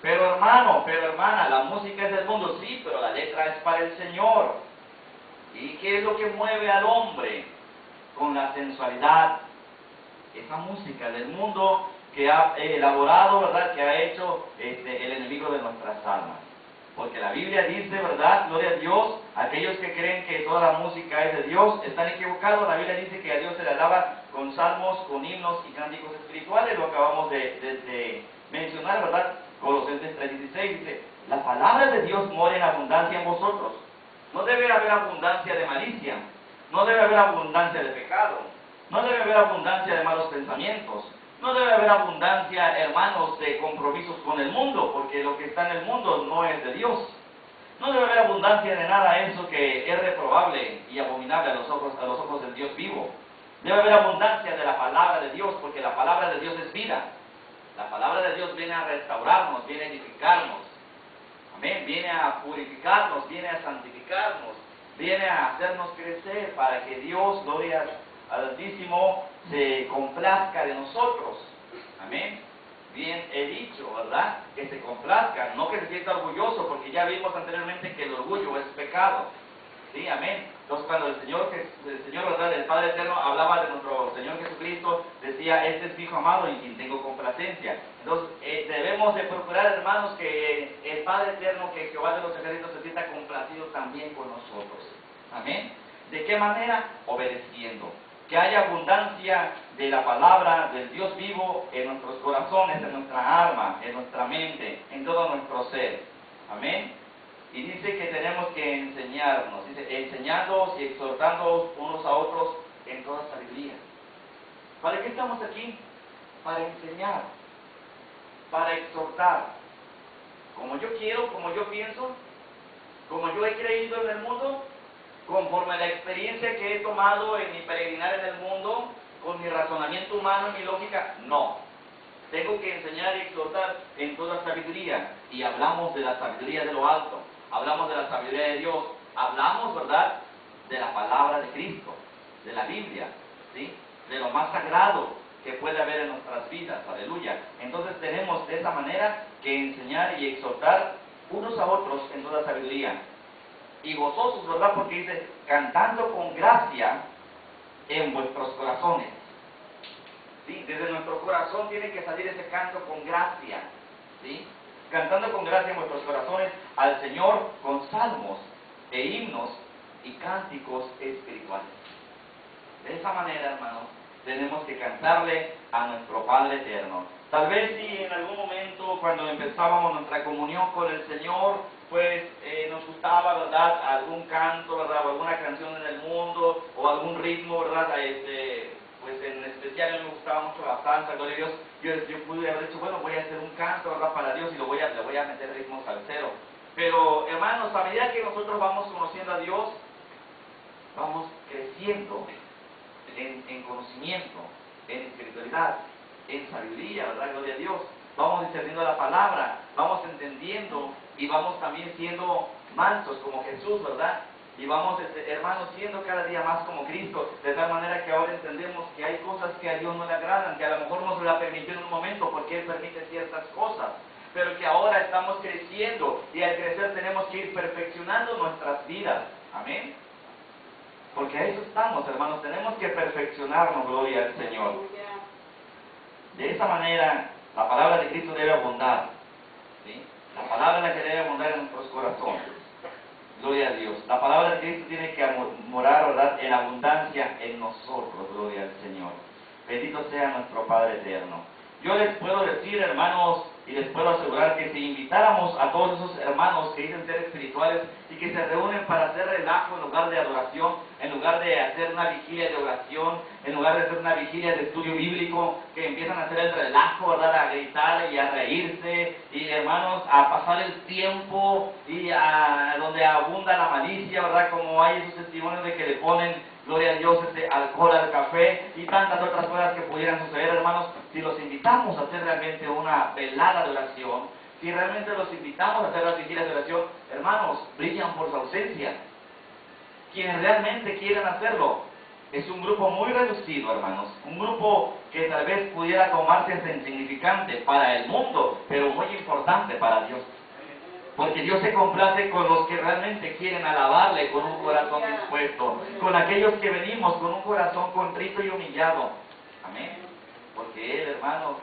Pero hermano, pero hermana, la música es del mundo, sí, pero la letra es para el Señor. ¿Y qué es lo que mueve al hombre? Con la sensualidad, esa música del mundo que ha elaborado, ¿verdad?, que ha hecho el enemigo de nuestras almas. Porque la Biblia dice, ¿verdad?, gloria a Dios, aquellos que creen que toda la música es de Dios están equivocados. La Biblia dice que a Dios se le alaba con salmos, con himnos y cánticos espirituales. Lo acabamos de mencionar, ¿verdad? Colosenses 3:16 dice, la palabra de Dios mora en abundancia en vosotros. No debe haber abundancia de malicia, no debe haber abundancia de pecado, no debe haber abundancia de malos pensamientos, no debe haber abundancia, hermanos, de compromisos con el mundo, porque lo que está en el mundo no es de Dios. No debe haber abundancia de nada eso que es reprobable y abominable a los ojos del Dios vivo. Debe haber abundancia de la palabra de Dios, porque la palabra de Dios es vida. La palabra de Dios viene a restaurarnos, viene a edificarnos. Amén. Viene a purificarnos, viene a santificarnos, viene a hacernos crecer para que Dios, gloria al Altísimo, se complazca de nosotros. Amén. Bien he dicho, ¿verdad? Que se complazca, no que se sienta orgulloso, porque ya vimos anteriormente que el orgullo es pecado. Sí, amén. Entonces cuando el Señor, ¿verdad?, el Padre Eterno hablaba de nuestro Señor Jesucristo, decía, este es mi Hijo amado en quien tengo complacencia. Entonces debemos de procurar, hermanos, que el Padre Eterno, que Jehová de los ejércitos, se sienta complacido también con nosotros. Amén. ¿De qué manera? Obedeciendo. que haya abundancia de la palabra del Dios vivo en nuestros corazones, en nuestra alma, en nuestra mente, en todo nuestro ser. Amén. Y dice que tenemos que enseñarnos, dice, enseñándoos y exhortándoos unos a otros en toda sabiduría. ¿Para qué estamos aquí? Para enseñar, para exhortar. Como yo quiero, como yo pienso, como yo he creído en el mundo, conforme a la experiencia que he tomado en mi peregrinar en el mundo, con mi razonamiento humano y mi lógica, no. Tengo que enseñar y exhortar en toda sabiduría. Y hablamos de la sabiduría de lo alto, hablamos de la sabiduría de Dios, hablamos, ¿verdad?, de la palabra de Cristo, de la Biblia, ¿sí?, de lo más sagrado que puede haber en nuestras vidas, aleluya. Entonces tenemos de esa manera que enseñar y exhortar unos a otros en toda sabiduría. Y gozosos, ¿verdad?, porque dice, cantando con gracia en vuestros corazones. ¿Sí? Desde nuestro corazón tiene que salir ese canto con gracia, ¿sí?, cantando con gracia en vuestros corazones al Señor con salmos e himnos y cánticos espirituales. De esa manera, hermanos, tenemos que cantarle a nuestro Padre eterno. Tal vez si en algún momento, cuando empezábamos nuestra comunión con el Señor, pues nos gustaba, ¿verdad?, algún canto, ¿verdad?, o alguna canción en el mundo, o algún ritmo, ¿verdad?, pues en especial a mí me gustaba mucho la salsa, gloria a Dios. Yo pude haber dicho, bueno, voy a hacer un canto, ¿verdad?, para Dios, y le voy a meter ritmo salsero. Pero, hermanos, a medida que nosotros vamos conociendo a Dios, vamos creciendo en conocimiento, en espiritualidad, en sabiduría, ¿verdad?, gloria a Dios. Vamos discerniendo la palabra, vamos entendiendo y vamos también siendo mansos como Jesús, ¿verdad? Y vamos, hermanos, siendo cada día más como Cristo, de tal manera que ahora entendemos que hay cosas que a Dios no le agradan, que a lo mejor no se la permitió en un momento porque Él permite ciertas cosas, pero que ahora estamos creciendo y al crecer tenemos que ir perfeccionando nuestras vidas. Amén. Porque a eso estamos, hermanos, tenemos que perfeccionarnos, gloria al Señor. De esa manera, la palabra de Cristo debe abundar, ¿sí? La palabra es la que debe abundar en nuestros corazones. Gloria a Dios. La palabra de Cristo tiene que morar, ¿verdad?, en abundancia en nosotros, gloria al Señor. Bendito sea nuestro Padre eterno. Yo les puedo decir, hermanos, y les puedo asegurar que si invitáramos a todos esos hermanos que dicen ser espirituales y que se reúnen para hacer relajo en lugar de adoración, en lugar de hacer una vigilia de oración, en lugar de hacer una vigilia de estudio bíblico, que empiezan a hacer el relajo, ¿verdad?, a gritar y a reírse, y hermanos, a pasar el tiempo, y a donde abunda la malicia, ¿verdad?, como hay esos testimonios de que le ponen, gloria a Dios, alcohol al café y tantas otras cosas que pudieran suceder, hermanos. Si los invitamos a hacer realmente una velada de oración, si realmente los invitamos a hacer las vigilias de oración, hermanos, brillan por su ausencia. Quienes realmente quieren hacerlo, es un grupo muy reducido, hermanos, un grupo que tal vez pudiera tomarse hasta insignificante para el mundo, pero muy importante para Dios. Porque Dios se complace con los que realmente quieren alabarle con un corazón dispuesto, con aquellos que venimos con un corazón contrito y humillado. Amén. Porque Él, hermanos,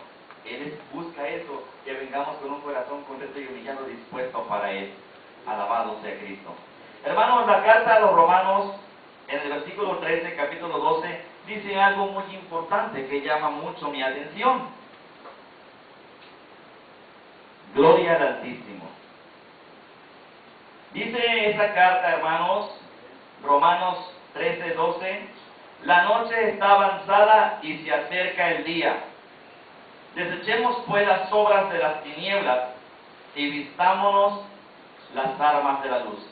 Él busca eso, que vengamos con un corazón contrito y humillado dispuesto para Él. Alabado sea Cristo. Hermanos, la carta a los Romanos, en el versículo 13, capítulo 12, dice algo muy importante que llama mucho mi atención. Gloria al Altísimo. Dice esa carta, hermanos, Romanos 13, 12, la noche está avanzada y se acerca el día. Desechemos pues las obras de las tinieblas y vistámonos las armas de la luz.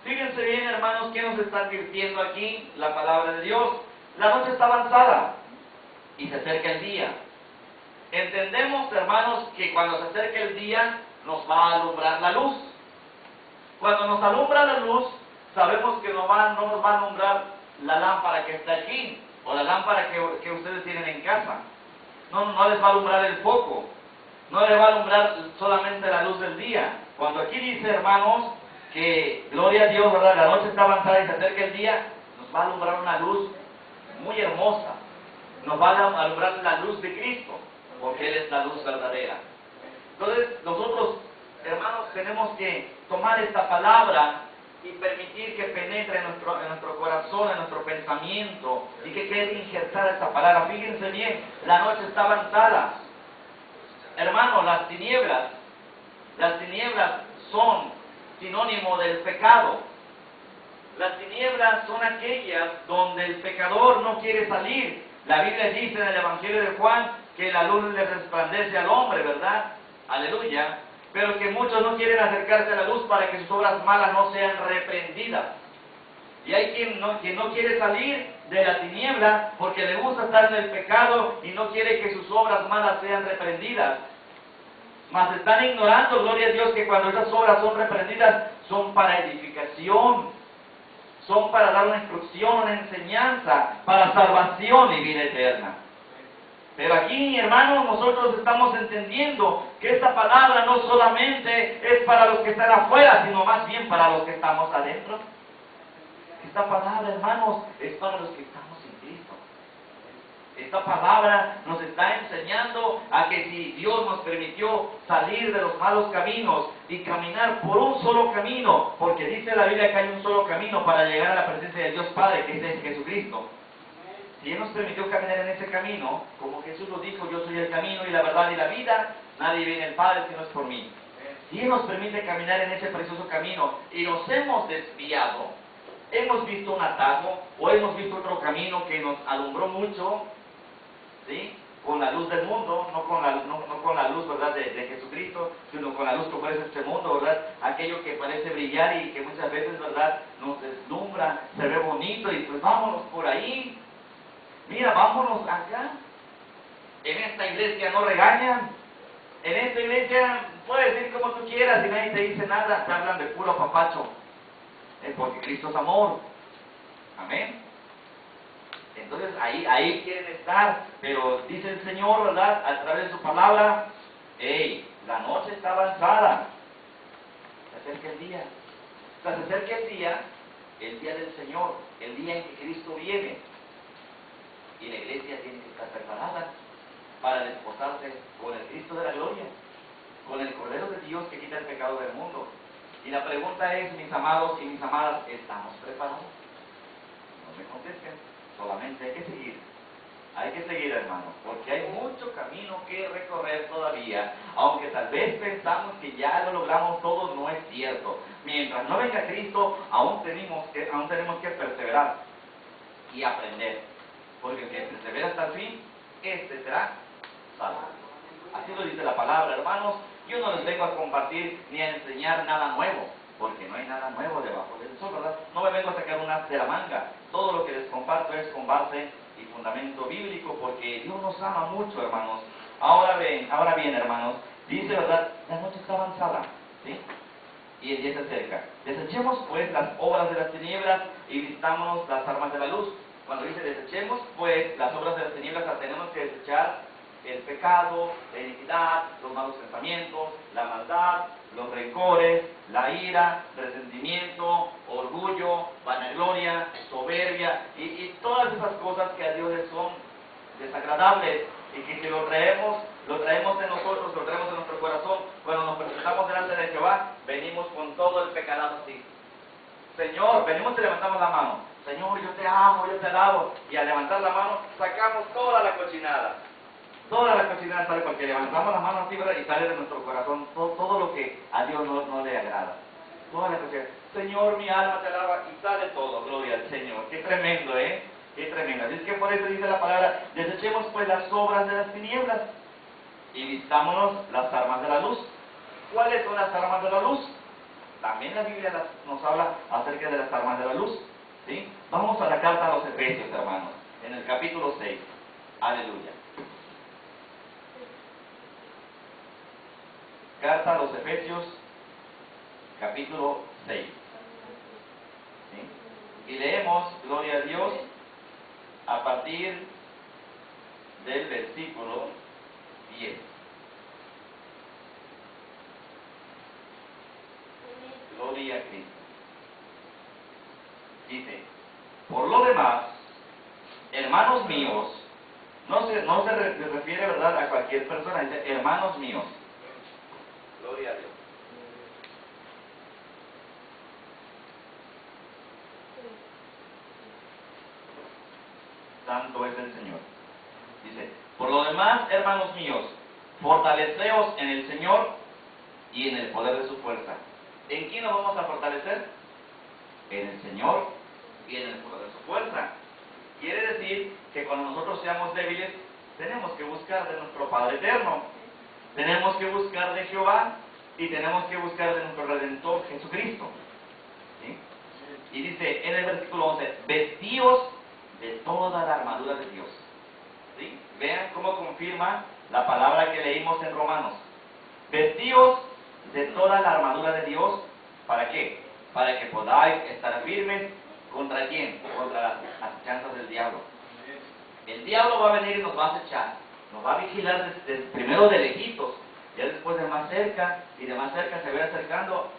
Fíjense bien, hermanos, ¿qué nos está advirtiendo aquí la palabra de Dios? La noche está avanzada y se acerca el día. Entendemos, hermanos, que cuando se acerca el día nos va a alumbrar la luz. Cuando nos alumbra la luz, sabemos que no nos va a alumbrar la lámpara que está aquí, o la lámpara que ustedes tienen en casa. No les va a alumbrar el foco, no les va a alumbrar solamente la luz del día. Cuando aquí dice, hermanos, que gloria a Dios, ¿verdad?, la noche está avanzada y se acerca el día, nos va a alumbrar una luz muy hermosa. Nos va a alumbrar la luz de Cristo, porque Él es la luz verdadera. Entonces, nosotros, hermanos, tenemos que tomar esta palabra y permitir que penetre en nuestro corazón, en nuestro pensamiento, y que quede injertada esta palabra. Fíjense bien, la noche está avanzada. Hermano, las tinieblas son sinónimo del pecado. Las tinieblas son aquellas donde el pecador no quiere salir. La Biblia dice en el Evangelio de Juan que la luz le resplandece al hombre, ¿verdad? Aleluya. Pero que muchos no quieren acercarse a la luz para que sus obras malas no sean reprendidas. Y hay quien no quiere salir de la tiniebla porque le gusta estar en el pecado y no quiere que sus obras malas sean reprendidas. Mas están ignorando, gloria a Dios, que cuando esas obras son reprendidas son para edificación, son para dar una instrucción, una enseñanza, para salvación y vida eterna. Pero aquí, hermanos, nosotros estamos entendiendo que esta palabra no solamente es para los que están afuera, sino más bien para los que estamos adentro. Esta palabra, hermanos, es para los que estamos en Cristo. Esta palabra nos está enseñando a que si Dios nos permitió salir de los malos caminos y caminar por un solo camino, porque dice la Biblia que hay un solo camino para llegar a la presencia de Dios Padre, que es Jesucristo. Si Él nos permitió caminar en ese camino, como Jesús lo dijo, yo soy el camino y la verdad y la vida, nadie viene al Padre si no es por mí. Si Él nos permite caminar en ese precioso camino y nos hemos desviado, hemos visto un atajo o hemos visto otro camino que nos alumbró mucho, ¿sí? Con la luz del mundo, no con la luz, ¿verdad?, de Jesucristo, sino con la luz que ofrece este mundo, ¿verdad? Aquello que parece brillar y que muchas veces, ¿verdad?, nos deslumbra, se ve bonito y pues vámonos por ahí. Mira, vámonos acá. En esta iglesia no regañan. En esta iglesia puedes decir como tú quieras y nadie te dice nada. Te hablan de puro papacho. Porque Cristo es amor. Amén. Entonces ahí quieren estar. Pero dice el Señor, ¿verdad?, a través de su palabra: hey, la noche está avanzada. Se acerca el día. Se acerca el día del Señor, el día en que Cristo viene. Y la iglesia tiene que estar preparada para desposarse con el Cristo de la gloria, con el Cordero de Dios que quita el pecado del mundo. Y la pregunta es, mis amados y mis amadas, ¿estamos preparados? No me contesten, solamente hay que seguir. Hay que seguir, hermano, porque hay mucho camino que recorrer todavía. Aunque tal vez pensamos que ya lo logramos todo, no es cierto. Mientras no venga Cristo, aún tenemos que perseverar y aprender. Porque el que persevera hasta el fin, este será salvo. Así lo dice la palabra, hermanos. Yo no les vengo a compartir ni a enseñar nada nuevo, porque no hay nada nuevo debajo del sol, ¿verdad? No me vengo a sacar un as de la manga. Todo lo que les comparto es con base y fundamento bíblico, porque Dios nos ama mucho, hermanos. Ahora bien, hermanos, dice, ¿verdad?, la noche está avanzada, ¿sí? Y el día se acerca. Desechemos pues las obras de las tinieblas y vistámonos las armas de la luz. Cuando dice desechemos pues las obras de las tinieblas, tenemos que desechar el pecado, la iniquidad, los malos pensamientos, la maldad, los rencores, la ira, resentimiento, orgullo, vanagloria, soberbia y todas esas cosas que a Dios les son desagradables y que si lo traemos en nosotros, lo traemos en nuestro corazón. Cuando nos presentamos delante de Jehová, venimos con todo el pecado así. Señor, venimos y levantamos la mano. Señor, yo te amo, yo te alabo. Y al levantar la mano, sacamos toda la cochinada. Toda la cochinada sale porque levantamos la mano así, ¿verdad?, y sale de nuestro corazón todo lo que a Dios no le agrada. Toda la cochinada. Señor, mi alma te alaba, y sale todo. Gloria al Señor. Qué tremendo, ¿eh? Qué tremendo. Así es que por eso dice la palabra: desechemos pues las obras de las tinieblas y vistámonos las armas de la luz. ¿Cuáles son las armas de la luz? También la Biblia nos habla acerca de las armas de la luz, ¿sí? Vamos a la carta a los Efesios, hermanos, en el capítulo 6. Aleluya. Carta a los Efesios, capítulo 6. ¿Sí? Y leemos, gloria a Dios, a partir del versículo 10. Gloria a Cristo. Dice: por lo demás, hermanos míos, no se refiere, ¿verdad?, a cualquier persona, dice hermanos míos. Gloria a Dios. santo es el Señor. Dice, por lo demás, hermanos míos, fortaleceos en el Señor y en el poder de su fuerza. ¿En quién nos vamos a fortalecer? En el Señor y en el poder de su fuerza. Quiere decir que cuando nosotros seamos débiles, tenemos que buscar de nuestro Padre eterno, tenemos que buscar de Jehová y tenemos que buscar de nuestro Redentor Jesucristo. ¿Sí? Y dice en el versículo 11, vestíos de toda la armadura de Dios. ¿Sí? Vean cómo confirma la palabra que leímos en Romanos. Vestíos de toda la armadura de Dios. ¿Para qué? Para que podáis estar firmes. ¿Contra quién? Contra las acechanzas del diablo. El diablo va a venir y nos va a acechar. Nos va a vigilar primero de lejitos, ya después de más cerca, y de más cerca se ve acercando.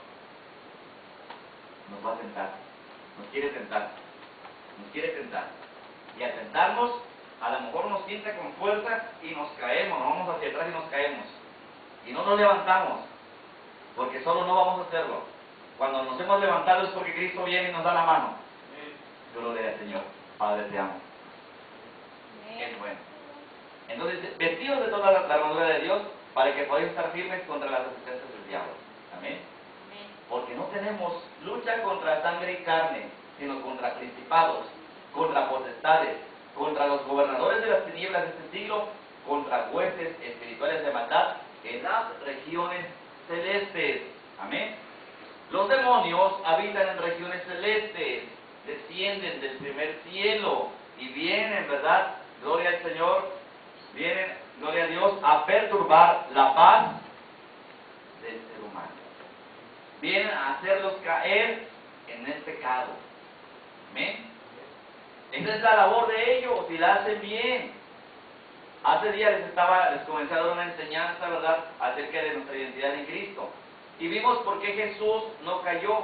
Nos va a tentar. Nos quiere tentar. Nos quiere tentar. Y al tentarnos, a lo mejor nos tienta con fuerza y nos caemos, nos vamos hacia atrás y nos caemos. Y no nos levantamos, porque solo no vamos a hacerlo. Cuando nos hemos levantado es porque Cristo viene y nos da la mano. Gloria al Señor. Padre, te amo. Es bueno. Entonces, vestidos de toda la armadura de Dios para que podáis estar firmes contra las resistencias del diablo. Amén. Porque no tenemos lucha contra sangre y carne, sino contra principados, contra potestades, contra los gobernadores de las tinieblas de este siglo, contra huestes espirituales de maldad en las regiones celestes. Amén. Los demonios habitan en regiones celestes, descienden del primer cielo y vienen, ¿verdad? Gloria al Señor, vienen, gloria a Dios, a perturbar la paz del ser humano. Vienen a hacerlos caer en el pecado. Amén. Esa es la labor de ellos, y la hacen bien. Hace días les comencé a dar una enseñanza, ¿verdad?, acerca de nuestra identidad en Cristo. Y vimos por qué Jesús no cayó,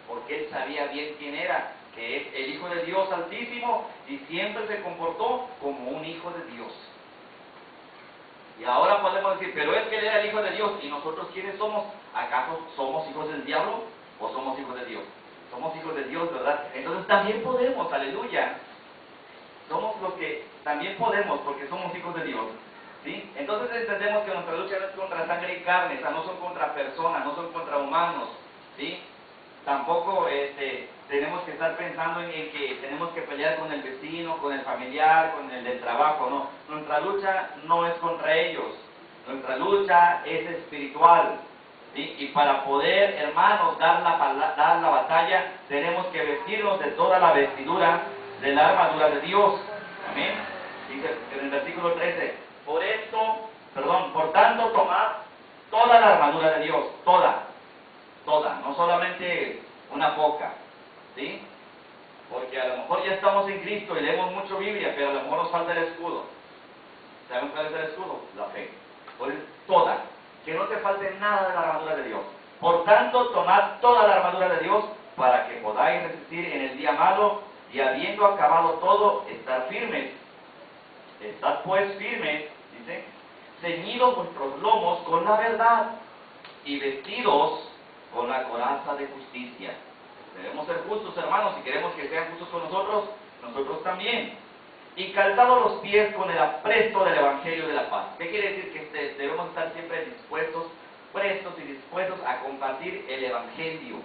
porque Él sabía bien quién era, que es el Hijo de Dios Altísimo, y siempre se comportó como un Hijo de Dios. Y ahora podemos decir, pero es que Él era el Hijo de Dios, ¿y nosotros quiénes somos? ¿Acaso somos hijos del diablo o somos hijos de Dios? Somos hijos de Dios, ¿verdad? Entonces también podemos, aleluya. Somos los que también podemos, porque somos hijos de Dios. ¿Sí? Entonces entendemos que nuestra lucha no es contra sangre y carne, o sea, no son contra personas, no son contra humanos. ¿Sí? Tampoco tenemos que estar pensando en que tenemos que pelear con el vecino, con el familiar, con el del trabajo, no. Nuestra lucha no es contra ellos, nuestra lucha es espiritual. ¿Sí? Y para poder, hermanos, dar la batalla, tenemos que vestirnos de toda la vestidura de la armadura de Dios. Amén. Dice en el versículo 13, por tanto, tomad toda la armadura de Dios, toda, no solamente una poca, ¿sí? Porque a lo mejor ya estamos en Cristo y leemos mucho Biblia, pero a lo mejor nos falta el escudo. ¿Saben cuál es el escudo? La fe. Pues toda, que no te falte nada de la armadura de Dios. Por tanto, tomad toda la armadura de Dios para que podáis resistir en el día malo y habiendo acabado todo, estar firmes. Estad pues firmes, dice, ceñidos vuestros lomos con la verdad y vestidos con la coraza de justicia. Debemos ser justos, hermanos, si queremos que sean justos con nosotros, nosotros también. Y calzados los pies con el apresto del Evangelio de la paz. ¿Qué quiere decir? Que debemos estar siempre prestos y dispuestos a compartir el Evangelio.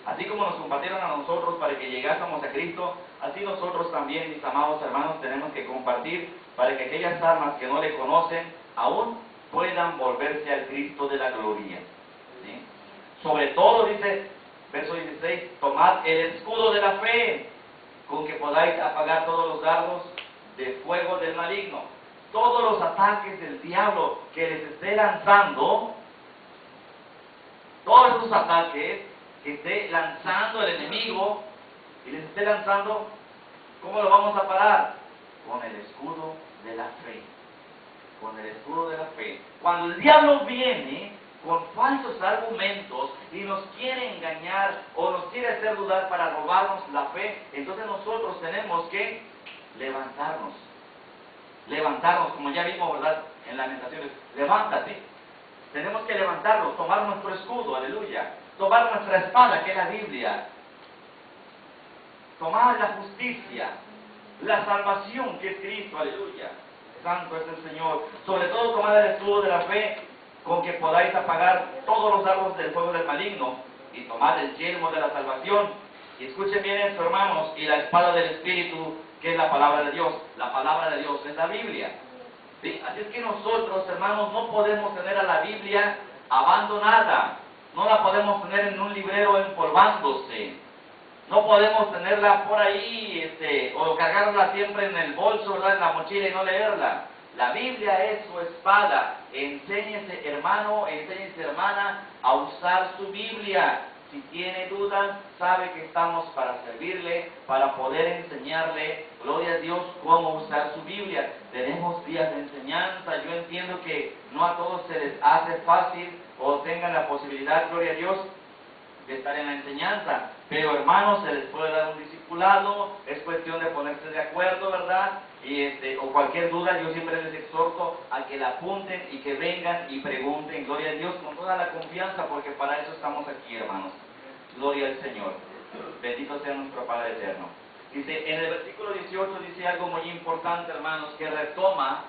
Así como nos compartieron a nosotros para que llegásemos a Cristo, así nosotros también, mis amados hermanos, tenemos que compartir para que aquellas almas que no le conocen aún puedan volverse al Cristo de la gloria. ¿Sí? Sobre todo, dice, verso 16, tomad el escudo de la fe, con que podáis apagar todos los dardos de fuego del maligno. Todos los ataques del diablo que les esté lanzando, todos esos ataques que esté lanzando el enemigo y les esté lanzando, ¿cómo lo vamos a parar? Con el escudo de la fe. Con el escudo de la fe. Cuando el diablo viene con falsos argumentos y nos quiere engañar o nos quiere hacer dudar para robarnos la fe, entonces nosotros tenemos que levantarnos. Levantarnos, como ya vimos, ¿verdad? En Lamentaciones, levántate. Tenemos que levantarnos, tomar nuestro escudo, aleluya. Tomar nuestra espada, que es la Biblia. Tomar la justicia. la salvación que es Cristo, aleluya. Santo es el Señor. Sobre todo tomad el escudo de la fe, con que podáis apagar todos los dardos del fuego del maligno, y tomad el yelmo de la salvación. Y escuchen bien esto, hermanos, y la espada del Espíritu, que es la palabra de Dios. La palabra de Dios es la Biblia. ¿Sí? Así es que nosotros, hermanos, no podemos tener a la Biblia abandonada. No la podemos tener en un librero empolvándose. No podemos tenerla por ahí, o cargarla siempre en el bolso, ¿verdad?, en la mochila y no leerla. La Biblia es su espada. Enséñese, hermano, enséñese, hermana, a usar su Biblia. Si tiene dudas, sabe que estamos para servirle, para poder enseñarle, gloria a Dios, cómo usar su Biblia. Tenemos días de enseñanza. Yo entiendo que no a todos se les hace fácil o tengan la posibilidad, gloria a Dios, de estar en la enseñanza, pero hermanos, se les puede dar un discipulado, es cuestión de ponerse de acuerdo, ¿verdad? O cualquier duda, yo siempre les exhorto a que la apunten y que vengan y pregunten, gloria a Dios, con toda la confianza, porque para eso estamos aquí, hermanos. Gloria al Señor. Bendito sea nuestro Padre eterno. Dice, en el versículo 18 dice algo muy importante, hermanos, que retoma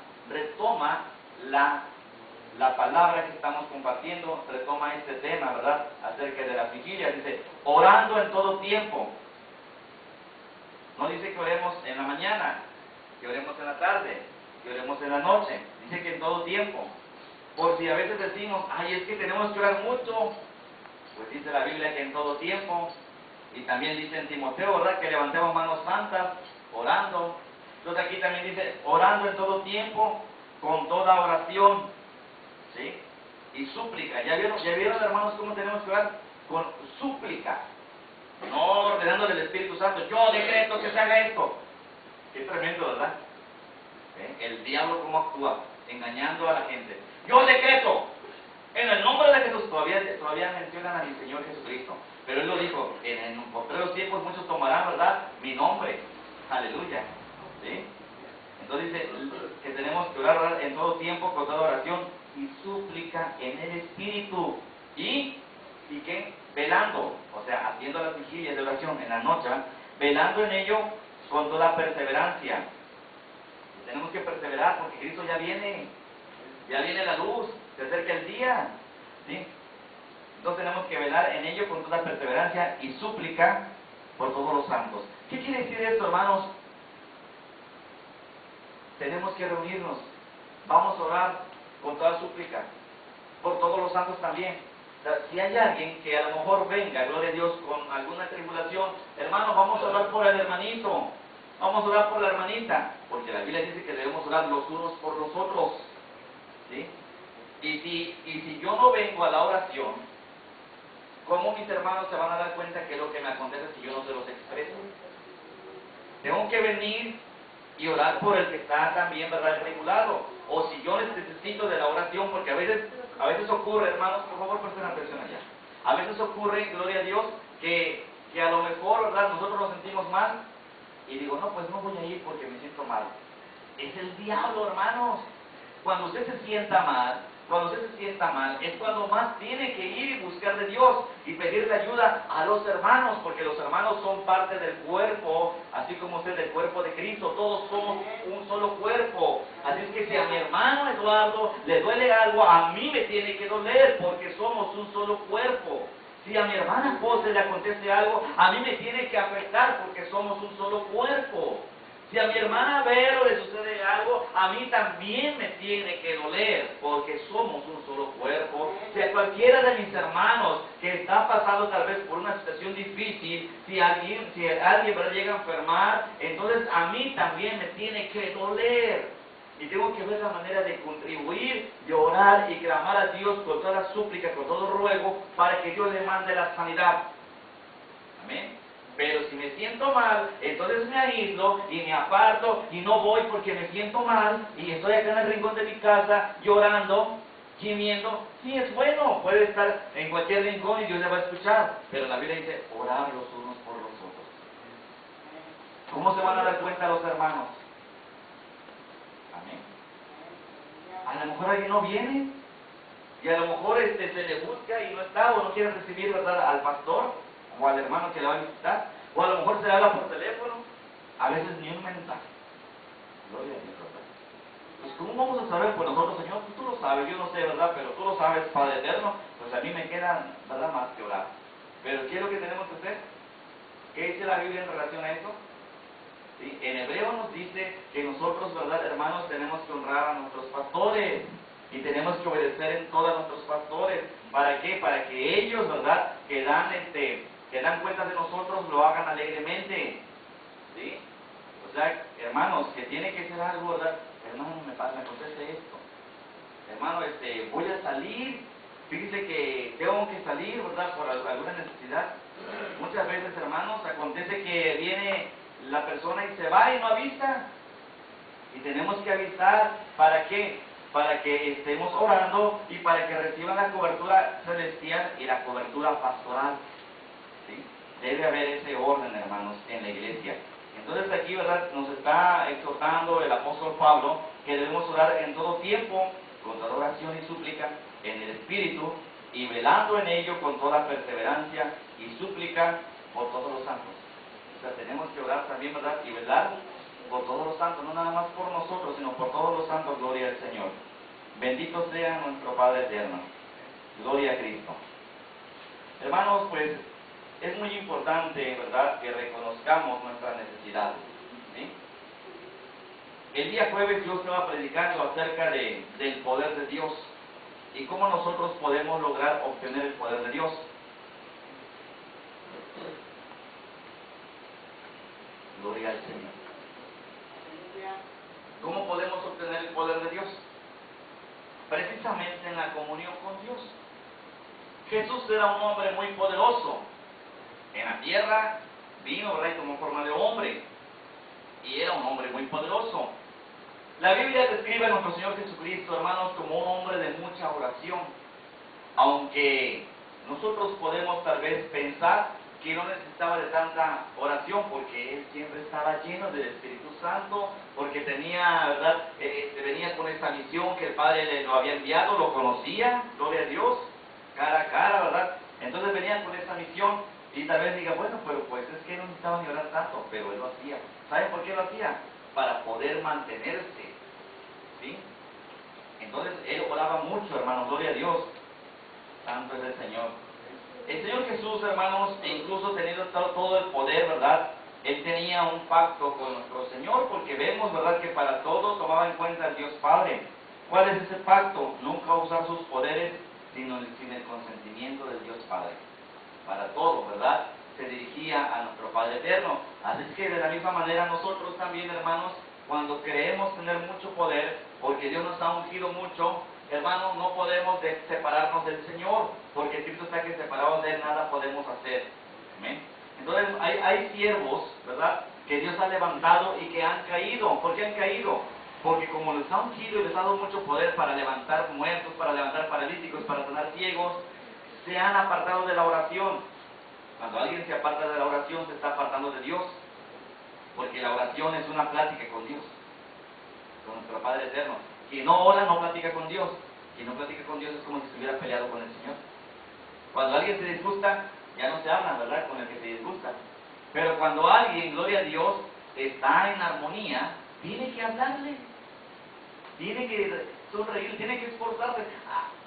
la palabra que estamos compartiendo, retoma este tema, ¿verdad?, acerca de la vigilia. Dice, orando en todo tiempo. No dice que oremos en la mañana, que oremos en la tarde, que oremos en la noche. Dice que en todo tiempo. Por si a veces decimos, ay, es que tenemos que orar mucho, pues dice la Biblia que en todo tiempo. Y también dice en Timoteo, ¿verdad?, que levantemos manos santas, orando. Entonces aquí también dice, orando en todo tiempo, con toda oración, ¿sí?, y súplica. ¿Ya vieron, hermanos, cómo tenemos que orar? Con súplica. No ordenándole al Espíritu Santo, yo decreto que se haga esto. Qué tremendo, ¿verdad? El diablo cómo actúa, engañando a la gente. Yo decreto, en el nombre de Jesús. Todavía mencionan a mi Señor Jesucristo. Pero Él lo dijo, en los tiempos muchos tomarán, ¿verdad?, mi nombre. Aleluya. ¿Sí? Entonces dice que tenemos que orar en todo tiempo, con toda oración y súplica en el Espíritu. ¿Y qué? Velando, o sea, haciendo las vigilias de oración en la noche, velando en ello con toda perseverancia. Tenemos que perseverar porque Cristo ya viene la luz, se acerca el día, ¿sí? Entonces tenemos que velar en ello con toda perseverancia y súplica por todos los santos. ¿Qué quiere decir esto, hermanos? Tenemos que reunirnos, vamos a orar con toda súplica, por todos los santos también. O sea, si hay alguien que a lo mejor venga, gloria a Dios, con alguna tribulación, hermanos, vamos a orar por el hermanito, vamos a orar por la hermanita, porque la Biblia dice que debemos orar los unos por los otros, ¿sí? Y si yo no vengo a la oración, ¿cómo mis hermanos se van a dar cuenta que lo que me acontece si yo no se los expreso? Tengo que venir y orar por el que está también, ¿verdad?, regulado. O si yo necesito de la oración, porque a veces ocurre, hermanos, por favor presten atención allá. A veces ocurre, gloria a Dios, que a lo mejor, ¿verdad?, nosotros nos sentimos mal y digo, no, pues no voy a ir porque me siento mal. Es el diablo, hermanos. Cuando usted se sienta mal, es cuando más tiene que ir y buscar de Dios y pedirle ayuda a los hermanos, porque los hermanos son parte del cuerpo, así como usted del cuerpo de Cristo. Todos somos un solo cuerpo. Así es que si a mi hermano Eduardo le duele algo, a mí me tiene que doler, porque somos un solo cuerpo. Si a mi hermana José le acontece algo, a mí me tiene que afectar, porque somos un solo cuerpo. Si a mi hermana Vero le sucede algo, a mí también me tiene que doler, porque somos un solo cuerpo. Si a cualquiera de mis hermanos que está pasando tal vez por una situación difícil, si alguien llega a enfermar, entonces a mí también me tiene que doler. Y tengo que ver la manera de contribuir, de orar y clamar a Dios con toda súplica, con todo ruego, para que Dios le mande la sanidad. Amén. Pero si me siento mal, entonces me aíslo y me aparto y no voy porque me siento mal y estoy acá en el rincón de mi casa llorando, gimiendo. Sí, es bueno, puede estar en cualquier rincón y Dios le va a escuchar. Pero la Biblia dice, orar los unos por los otros. ¿Cómo se van a dar cuenta los hermanos? Amén. A lo mejor alguien no viene y a lo mejor se le busca y no está o no quiere recibir, ¿verdad?, al pastor o al hermano que le va a visitar, o a lo mejor se le habla por teléfono. a veces ni un mensaje. Gloria a Dios, ¿verdad? Pues ¿cómo vamos a saber? Pues nosotros, Señor, pues tú lo sabes, yo no sé, ¿verdad? Pero tú lo sabes, Padre eterno, pues a mí me queda, ¿verdad?, más que orar. Pero ¿qué es lo que tenemos que hacer? ¿Qué dice la Biblia en relación a eso? ¿Sí? En Hebreo nos dice que nosotros, ¿verdad, hermanos, tenemos que honrar a nuestros pastores y tenemos que obedecer en todo a nuestros pastores. ¿Para qué? Para que ellos, ¿verdad?, que dan cuenta de nosotros, lo hagan alegremente. ¿Sí? O sea, hermanos, que tiene que ser algo, ¿verdad? Hermano, me acontece esto. Hermano, voy a salir. Fíjese que tengo que salir, ¿verdad?, por alguna necesidad. Muchas veces, hermanos, acontece que viene la persona y se va y no avisa. Y tenemos que avisar. ¿Para qué? Para que estemos orando y para que reciban la cobertura celestial y la cobertura pastoral. ¿Sí? Debe haber ese orden, hermanos, en la iglesia. Entonces aquí, ¿verdad?, nos está exhortando el apóstol Pablo que debemos orar en todo tiempo, con toda oración y súplica, en el Espíritu, y velando en ello con toda perseverancia y súplica por todos los santos. O sea, tenemos que orar también, ¿verdad?, y velar por todos los santos, no nada más por nosotros, sino por todos los santos. Gloria al Señor. Bendito sea nuestro Padre eterno. Gloria a Cristo. Hermanos, pues es muy importante, ¿verdad?, que reconozcamos nuestras necesidades. ¿Sí? El día jueves yo estaba predicando acerca del poder de Dios y cómo nosotros podemos lograr obtener el poder de Dios. Gloria al Señor. ¿Cómo podemos obtener el poder de Dios? Precisamente en la comunión con Dios. Jesús era un hombre muy poderoso. En la tierra vino, ¿verdad?, y tomó forma de hombre. Y era un hombre muy poderoso. La Biblia describe a nuestro Señor Jesucristo, hermanos, como un hombre de mucha oración. Aunque nosotros podemos tal vez pensar que no necesitaba de tanta oración, porque Él siempre estaba lleno del Espíritu Santo, porque tenía, ¿verdad?, venía con esta misión que el Padre le lo había enviado, lo conocía, gloria a Dios, cara a cara, ¿verdad? Entonces venía con esa misión y tal vez diga, bueno, pero pues es que no necesitaba ni orar tanto, pero Él lo hacía. ¿Saben por qué lo hacía? Para poder mantenerse, ¿sí? Entonces Él oraba mucho, hermanos, gloria a Dios. Santo es el Señor. El Señor Jesús, hermanos, incluso teniendo todo el poder, ¿verdad?, Él tenía un pacto con nuestro Señor, porque vemos, ¿verdad?, que para todo tomaba en cuenta el Dios Padre. ¿Cuál es ese pacto? Nunca usar sus poderes sin el consentimiento del Dios Padre. Para todo, ¿verdad?, se dirigía a nuestro Padre eterno. Así es que de la misma manera nosotros también, hermanos, cuando creemos tener mucho poder, porque Dios nos ha ungido mucho, hermanos, no podemos separarnos del Señor, porque Cristo está que separados de Él nada podemos hacer. ¿Amén? Entonces hay siervos, ¿verdad?, que Dios ha levantado y que han caído. ¿Por qué han caído? Porque como les ha ungido y les ha dado mucho poder para levantar muertos, para levantar paralíticos, para sanar ciegos, se han apartado de la oración. Cuando alguien se aparta de la oración, se está apartando de Dios, porque la oración es una plática con Dios, con nuestro Padre eterno. Quien no ora no platica con Dios. Quien no platica con Dios es como si estuviera peleado con el Señor. Cuando alguien se disgusta, ya no se habla, ¿verdad?, con el que se disgusta. Pero cuando alguien, gloria a Dios, está en armonía, tiene que hablarle, tiene que sonreír, tiene que esforzarse.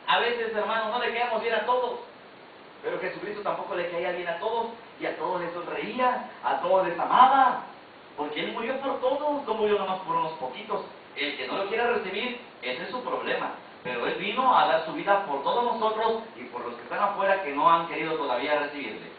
A veces, hermanos, no le caemos bien a todos, pero Jesucristo tampoco le caía bien a todos, y a todos les sonreía, a todos les amaba, porque Él murió por todos, no murió nomás por unos poquitos. El que no lo quiera recibir, ese es su problema. Pero Él vino a dar su vida por todos nosotros y por los que están afuera que no han querido todavía recibirle.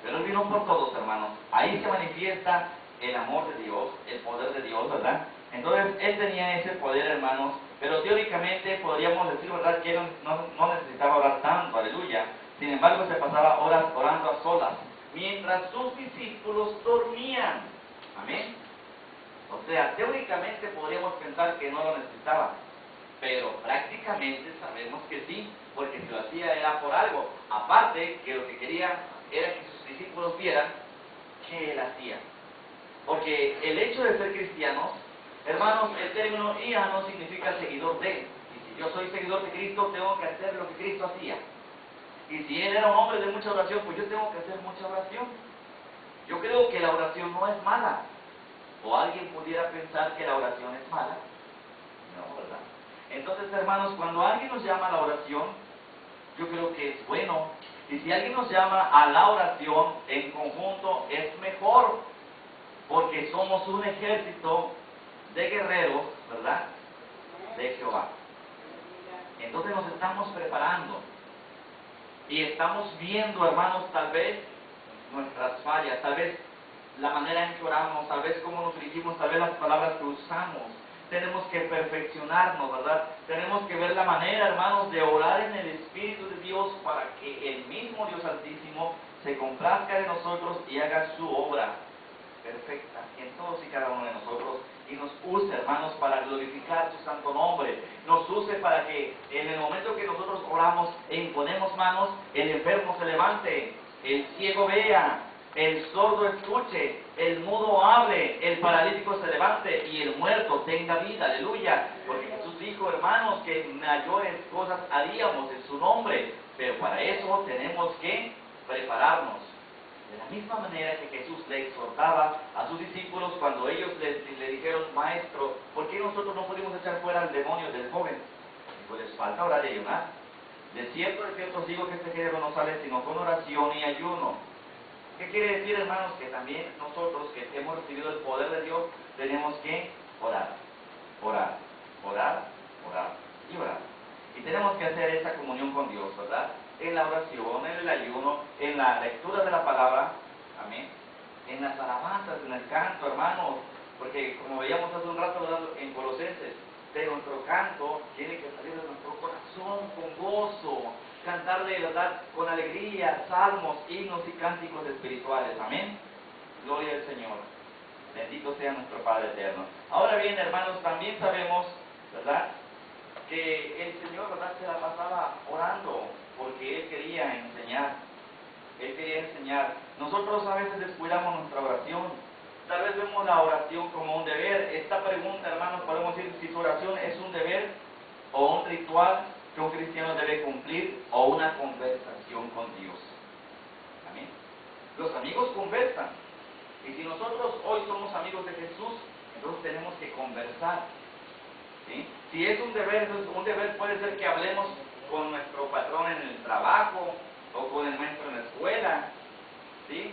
Pero Él vino por todos, hermanos. Ahí se manifiesta el amor de Dios, el poder de Dios, ¿verdad? Entonces, Él tenía ese poder, hermanos, pero teóricamente podríamos decir, ¿verdad?, que Él no necesitaba orar tanto, aleluya. Sin embargo, se pasaba horas orando a solas, mientras sus discípulos dormían. Amén. O sea, teóricamente podríamos pensar que no lo necesitaba, pero prácticamente sabemos que sí, porque si lo hacía era por algo. Aparte, que lo que quería era que sus discípulos vieran que Él hacía. Porque el hecho de ser cristianos, hermanos, el término IA no significa seguidor de. Y si yo soy seguidor de Cristo, tengo que hacer lo que Cristo hacía. Y si Él era un hombre de mucha oración, pues yo tengo que hacer mucha oración. Yo creo que la oración no es mala. O alguien pudiera pensar que la oración es mala. No, ¿verdad? Entonces, hermanos, cuando alguien nos llama a la oración, yo creo que es bueno. Y si alguien nos llama a la oración en conjunto, es mejor. Porque somos un ejército de guerreros, ¿verdad? De Jehová. Entonces nos estamos preparando. Y estamos viendo, hermanos, tal vez nuestras fallas, tal vez la manera en que oramos, tal vez cómo nos dirigimos, tal vez las palabras que usamos. Tenemos que perfeccionarnos, ¿verdad? Tenemos que ver la manera, hermanos, de orar en el Espíritu de Dios para que el mismo Dios Altísimo se complazca de nosotros y haga su obra perfecta en todos y cada uno de nosotros y nos use, hermanos, para glorificar su santo nombre. Nos use para que en el momento que nosotros oramos e imponemos manos, el enfermo se levante, el ciego vea, el sordo escuche, el mudo hable, el paralítico se levante y el muerto tenga vida. Aleluya. Porque Jesús dijo, hermanos, que mayores cosas haríamos en su nombre, pero para eso tenemos que prepararnos. De la misma manera que Jesús le exhortaba a sus discípulos cuando ellos le dijeron, Maestro, ¿por qué nosotros no pudimos echar fuera al demonio del joven? Pues les falta orar y ayunar. De cierto os digo que este género no sale sino con oración y ayuno. ¿Qué quiere decir, hermanos? Que también nosotros que hemos recibido el poder de Dios tenemos que orar, orar, orar, orar y orar. Y tenemos que hacer esa comunión con Dios, ¿verdad? En la oración, en el ayuno, en la lectura de la palabra, amén, en las alabanzas, en el canto, hermanos, porque como veíamos hace un rato en Colosenses, de nuestro canto tiene que salir de nuestro corazón con gozo, cantarle, ¿verdad?, con alegría, salmos, himnos y cánticos espirituales, amén. Gloria al Señor, bendito sea nuestro Padre eterno. Ahora bien, hermanos, también sabemos, ¿verdad?, que el Señor, ¿verdad?, se la pasaba orando, porque Él quería enseñar. Él quería enseñar. Nosotros a veces descuidamos nuestra oración. Tal vez vemos la oración como un deber. Esta pregunta, hermanos, podemos decir si su oración es un deber o un ritual que un cristiano debe cumplir o una conversación con Dios. Amén. Los amigos conversan. Y si nosotros hoy somos amigos de Jesús, entonces tenemos que conversar. ¿Sí? Si es un deber puede ser que hablemos con nuestro patrón en el trabajo o con el maestro en la escuela, ¿sí?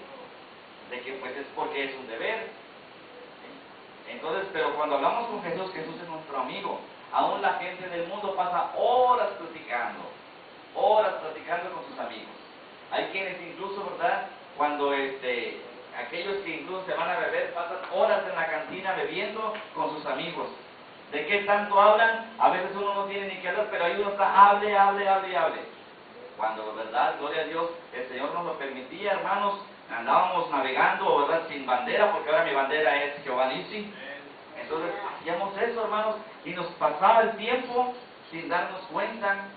De que pues es porque es un deber, ¿sí? Entonces, pero cuando hablamos con Jesús, Jesús es nuestro amigo. Aún la gente del mundo pasa horas platicando con sus amigos. Hay quienes incluso, ¿verdad?, cuando aquellos que incluso se van a beber, pasan horas en la cantina bebiendo con sus amigos. ¿De qué tanto hablan? A veces uno no tiene ni que hablar, pero ahí uno está, hable. Cuando, ¿verdad?, gloria a Dios, el Señor nos lo permitía, hermanos, andábamos navegando, ¿verdad?, sin bandera, porque ahora mi bandera es Jehová Nissi. Entonces, hacíamos eso, hermanos, y nos pasaba el tiempo sin darnos cuenta.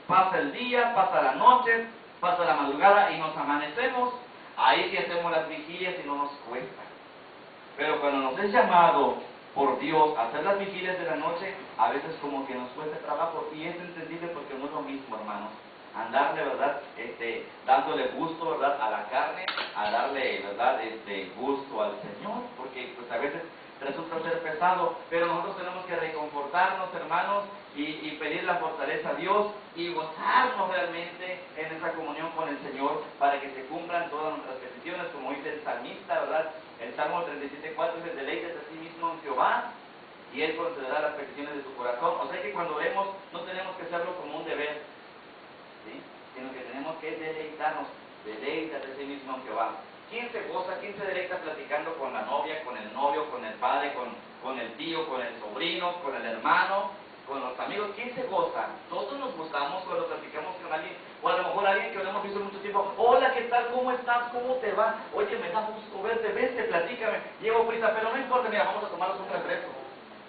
Pasa el día, pasa la noche, pasa la madrugada y nos amanecemos. Ahí sí hacemos las vigilias y no nos cuesta. Pero cuando nos es llamado por Dios a hacer las vigilias de la noche, a veces como que nos cuesta trabajo, y es entendible porque no es lo mismo, hermanos, andarle, ¿verdad?, dándole gusto, ¿verdad?, a la carne, a darle, ¿verdad?, gusto al Señor, porque pues a veces resulta ser pesado, pero nosotros tenemos que reconfortarnos, hermanos, y pedir la fortaleza a Dios y gozarnos realmente en esa comunión con el Señor para que se cumplan todas nuestras peticiones, como dice el salmista, ¿verdad? El Salmo 37:4 dice, deleítate a sí mismo en Jehová y Él concederá las peticiones de tu corazón. O sea que cuando oremos no tenemos que hacerlo como un deber, ¿sí?, sino que tenemos que deleitarnos. Deleítate a sí mismo en Jehová. ¿Quién se goza, quién se deleita platicando con la novia, con el novio, con el padre, con el tío, con el sobrino, con el hermano, con los amigos? ¿Quién se goza? Todos nos gozamos cuando platicamos con alguien, o a lo mejor alguien que no hemos visto mucho tiempo. Hola, ¿qué tal? ¿Cómo estás? ¿Cómo te va? Oye, me da gusto verte, vente, platícame. Llevo prisa, pero no importa, mira, vamos a tomarnos un refresco.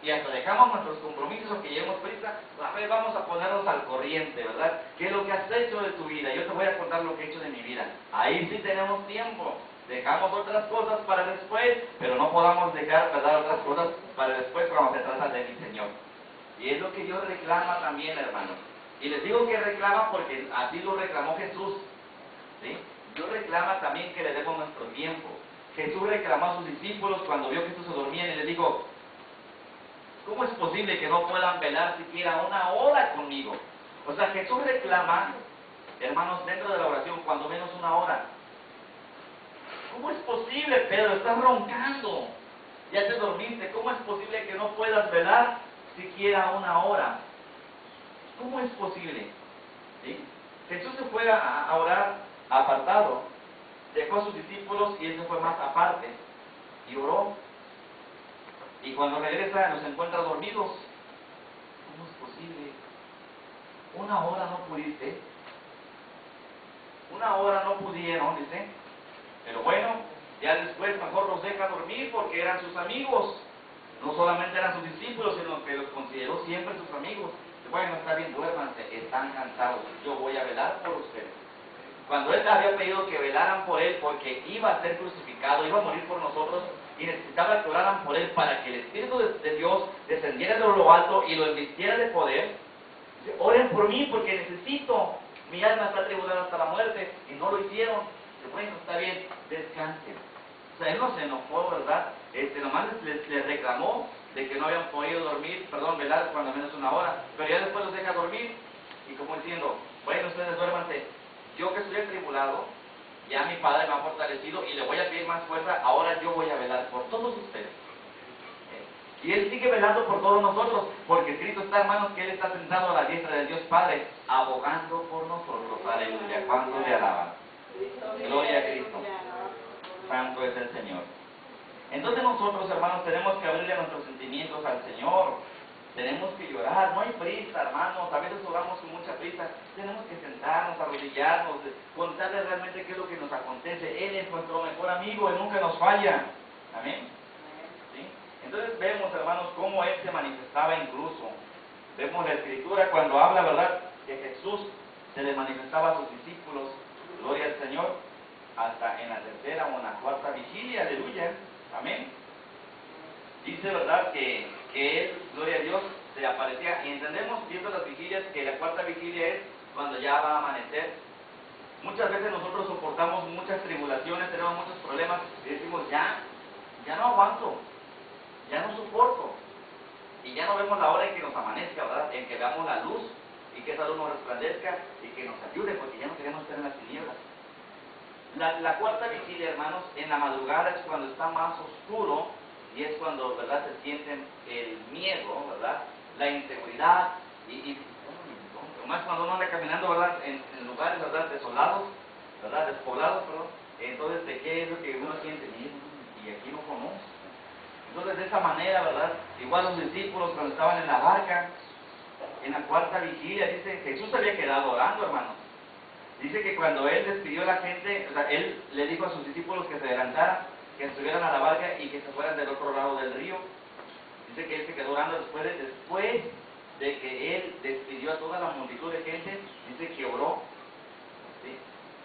Y hasta dejamos nuestros compromisos o que llevemos prisa, a ver, vamos a ponernos al corriente, ¿verdad? ¿Qué es lo que has hecho de tu vida? Yo te voy a contar lo que he hecho de mi vida. Ahí sí tenemos tiempo. Dejamos otras cosas para después, pero no podamos dejar, ¿verdad?, otras cosas para después cuando se trata de mi Señor. Y es lo que Dios reclama también, hermanos. Y les digo que reclama porque así lo reclamó Jesús, ¿sí? Dios reclama también que le demos nuestro tiempo. Jesús reclamó a sus discípulos cuando vio que estos se dormían y les dijo, ¿cómo es posible que no puedan velar siquiera una hora conmigo? O sea, Jesús reclama, hermanos, dentro de la oración, cuando menos una hora. ¿Cómo es posible, Pedro? Estás roncando. Ya te dormiste. ¿Cómo es posible que no puedas velar siquiera una hora? ¿Cómo es posible? ¿Sí? Jesús se fue a orar apartado. Dejó a sus discípulos y él se fue más aparte. Y oró. Y cuando regresa los encuentra dormidos. ¿Cómo es posible? Una hora no pudiste. Una hora no pudieron, dice. Pero bueno, ya después mejor los deja dormir porque eran sus amigos. No solamente eran sus discípulos, sino que los consideró siempre sus amigos. Bueno, está bien, duérmanse, están cansados, yo voy a velar por ustedes. Cuando él había pedido que velaran por él porque iba a ser crucificado, iba a morir por nosotros y necesitaba que oraran por él para que el Espíritu de Dios descendiera de lo alto y lo invistiera de poder. Oren por mí porque necesito, mi alma está atribulada hasta la muerte, y no lo hicieron. Bueno, está bien, descansen. O sea, él no se enojó, ¿verdad? Nomás les reclamó de que no habían podido velar cuando menos una hora, pero ya después los deja dormir, y como diciendo, bueno, ustedes duérmanse, yo que estoy atribulado, ya mi Padre me ha fortalecido y le voy a pedir más fuerza, ahora yo voy a velar por todos ustedes. Y Él sigue velando por todos nosotros, porque escrito está, hermanos, que Él está sentado a la diestra del Dios Padre, abogando por nosotros. Aleluya, ¿cuánto le alaban? Gloria a Cristo. Santo es el Señor. Entonces nosotros, hermanos, tenemos que abrirle nuestros sentimientos al Señor. Tenemos que llorar, no hay prisa, hermanos. A veces oramos con mucha prisa. Tenemos que sentarnos, arrodillarnos, contarle realmente qué es lo que nos acontece. Él es nuestro mejor amigo, Él nunca nos falla. Amén. ¿Sí? Entonces vemos, hermanos, cómo Él se manifestaba incluso. Vemos la Escritura cuando habla, ¿verdad?, que Jesús se le manifestaba a sus discípulos, gloria al Señor, hasta en la tercera o en la cuarta vigilia, aleluya. Amén. Dice, ¿verdad?, que Él, gloria a Dios, se aparecía. Y entendemos, viendo las vigilias, que la cuarta vigilia es cuando ya va a amanecer. Muchas veces nosotros soportamos muchas tribulaciones, tenemos muchos problemas, y decimos, ya no aguanto, ya no soporto. Y ya no vemos la hora en que nos amanezca, ¿verdad?, en que veamos la luz, y que esa luz nos resplandezca, y que nos ayude, porque ya no queremos estar en las tinieblas. La cuarta vigilia, hermanos, en la madrugada es cuando está más oscuro, y es cuando, ¿verdad?, se sienten el miedo, ¿verdad?, la inseguridad, y más cuando uno anda caminando, ¿verdad?, en lugares, ¿verdad?, desolados, ¿verdad?, despoblados, perdón. Entonces, ¿de qué es lo que uno siente? Miedo, y aquí no conozco. Entonces, de esa manera, ¿verdad?, igual los discípulos cuando estaban en la barca, en la cuarta vigilia, dice, Jesús había quedado orando, hermanos. Dice que cuando Él despidió a la gente, o sea, Él le dijo a sus discípulos que se adelantaran, que estuvieran a la barca y que se fueran del otro lado del río. Dice que Él se quedó orando después de que Él despidió a toda la multitud de gente, dice que oró, ¿sí?,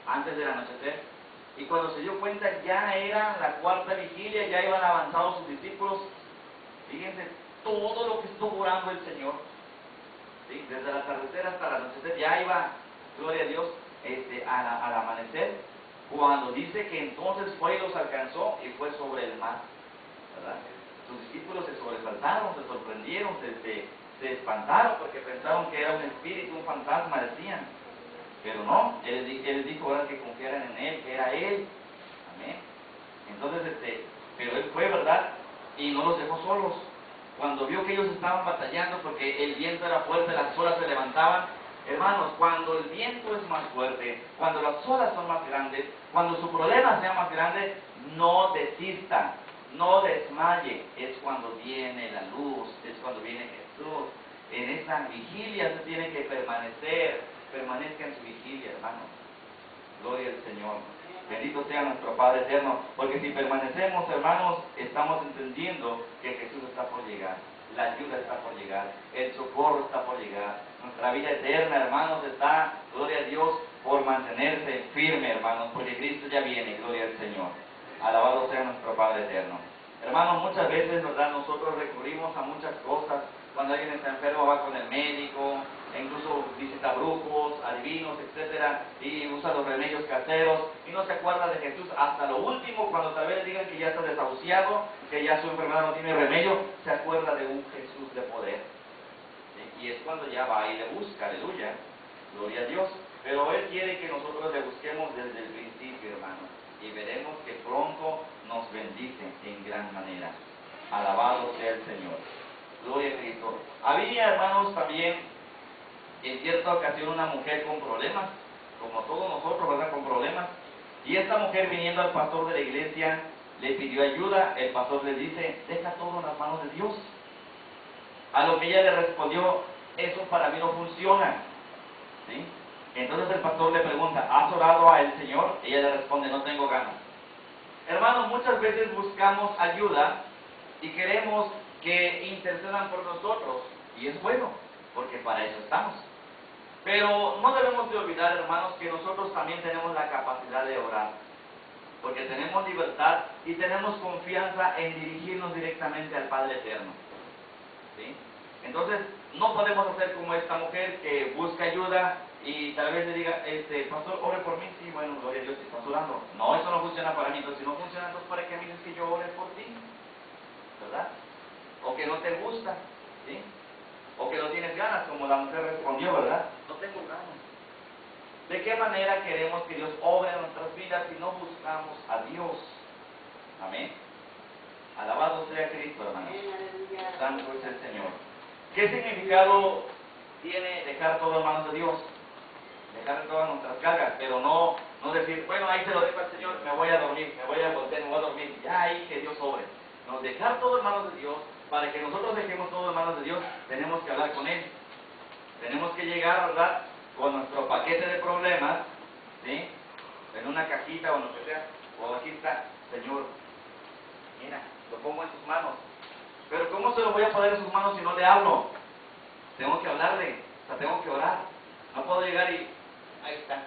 antes del anochecer. Y cuando se dio cuenta, ya era la cuarta vigilia, ya iban avanzados sus discípulos. Fíjense todo lo que estuvo orando el Señor, ¿sí?, desde el atardecer hasta el anochecer, ya iba, gloria a Dios, al amanecer, cuando dice que entonces fue y los alcanzó y fue sobre el mar, ¿verdad? Sus discípulos se sobresaltaron, se sorprendieron, se espantaron porque pensaron que era un espíritu, un fantasma, decían. Pero no, Él les dijo, ¿verdad?, que confiaran en Él, que era Él. Amén. Entonces, pero Él fue, ¿verdad?, y no los dejó solos. Cuando vio que ellos estaban batallando porque el viento era fuerte, las olas se levantaban. Hermanos, cuando el viento es más fuerte, cuando las olas son más grandes, cuando su problema sea más grande, no desista, no desmaye. Es cuando viene la luz, es cuando viene Jesús. En esa vigilia se tiene que permanecer. Permanezca en su vigilia, hermanos. Gloria al Señor. Bendito sea nuestro Padre eterno, porque si permanecemos, hermanos, estamos entendiendo que Jesús está por llegar, la ayuda está por llegar, el socorro está por llegar, nuestra vida eterna, hermanos, está, gloria a Dios, por mantenerse firme, hermanos, porque Cristo ya viene, gloria al Señor. Alabado sea nuestro Padre eterno. Hermanos, muchas veces, ¿verdad?, nosotros recurrimos a muchas cosas, cuando alguien está enfermo va con el médico, e incluso visita brujos, adivinos, etcétera, y usa los remedios caseros, y no se acuerda de Jesús hasta lo último, cuando tal vez digan que ya está desahuciado, que ya su enfermedad no tiene remedio, se acuerda de un Jesús de poder. ¿Sí? Y es cuando ya va y le busca, aleluya, gloria a Dios. Pero Él quiere que nosotros le busquemos desde el principio, hermanos, y veremos que pronto nos bendice en gran manera. Alabado sea el Señor. Gloria a Cristo. Había, hermanos, también en cierta ocasión una mujer con problemas, como todos nosotros, ¿verdad? Con problemas. Y esta mujer, viniendo al pastor de la iglesia, le pidió ayuda. El pastor le dice: deja todo en las manos de Dios. A lo que ella le respondió: eso para mí no funciona. ¿Sí? Entonces el pastor le pregunta: ¿has orado al Señor? Ella le responde: no tengo ganas. Hermanos, muchas veces buscamos ayuda y queremos que intercedan por nosotros, y es bueno, porque para eso estamos. Pero no debemos de olvidar, hermanos, que nosotros también tenemos la capacidad de orar, porque tenemos libertad y tenemos confianza en dirigirnos directamente al Padre Eterno. ¿Sí? Entonces, no podemos hacer como esta mujer que busca ayuda y tal vez le diga: pastor, ore por mí. Sí, bueno, gloria a Dios, estás orando. No, eso no funciona para mí. Entonces, si no funciona, entonces ¿para qué me dices que yo ore por ti? ¿Verdad? O que no te gusta, ¿sí? O que no tienes ganas, como la mujer respondió, ¿verdad? No tengo ganas. ¿De qué manera queremos que Dios obre en nuestras vidas si no buscamos a Dios? Amén. Alabado sea Cristo, hermanos. Santo es el Señor. ¿Qué significado tiene dejar todo en manos de Dios? Dejar todas nuestras cargas, pero no decir: bueno, ahí se lo dejo al Señor, me voy a dormir, me voy a voltear, me voy a dormir, ya ahí que Dios obre. No, dejar todo en manos de Dios. Para que nosotros dejemos todo en manos de Dios, tenemos que hablar con Él. Tenemos que llegar, ¿verdad?, con nuestro paquete de problemas, ¿sí?, en una cajita o lo que sea. O aquí está: Señor, mira, lo pongo en tus manos. Pero ¿cómo se lo voy a poner en sus manos si no le hablo? Tengo que hablarle, o sea, tengo que orar. No puedo llegar y ahí está,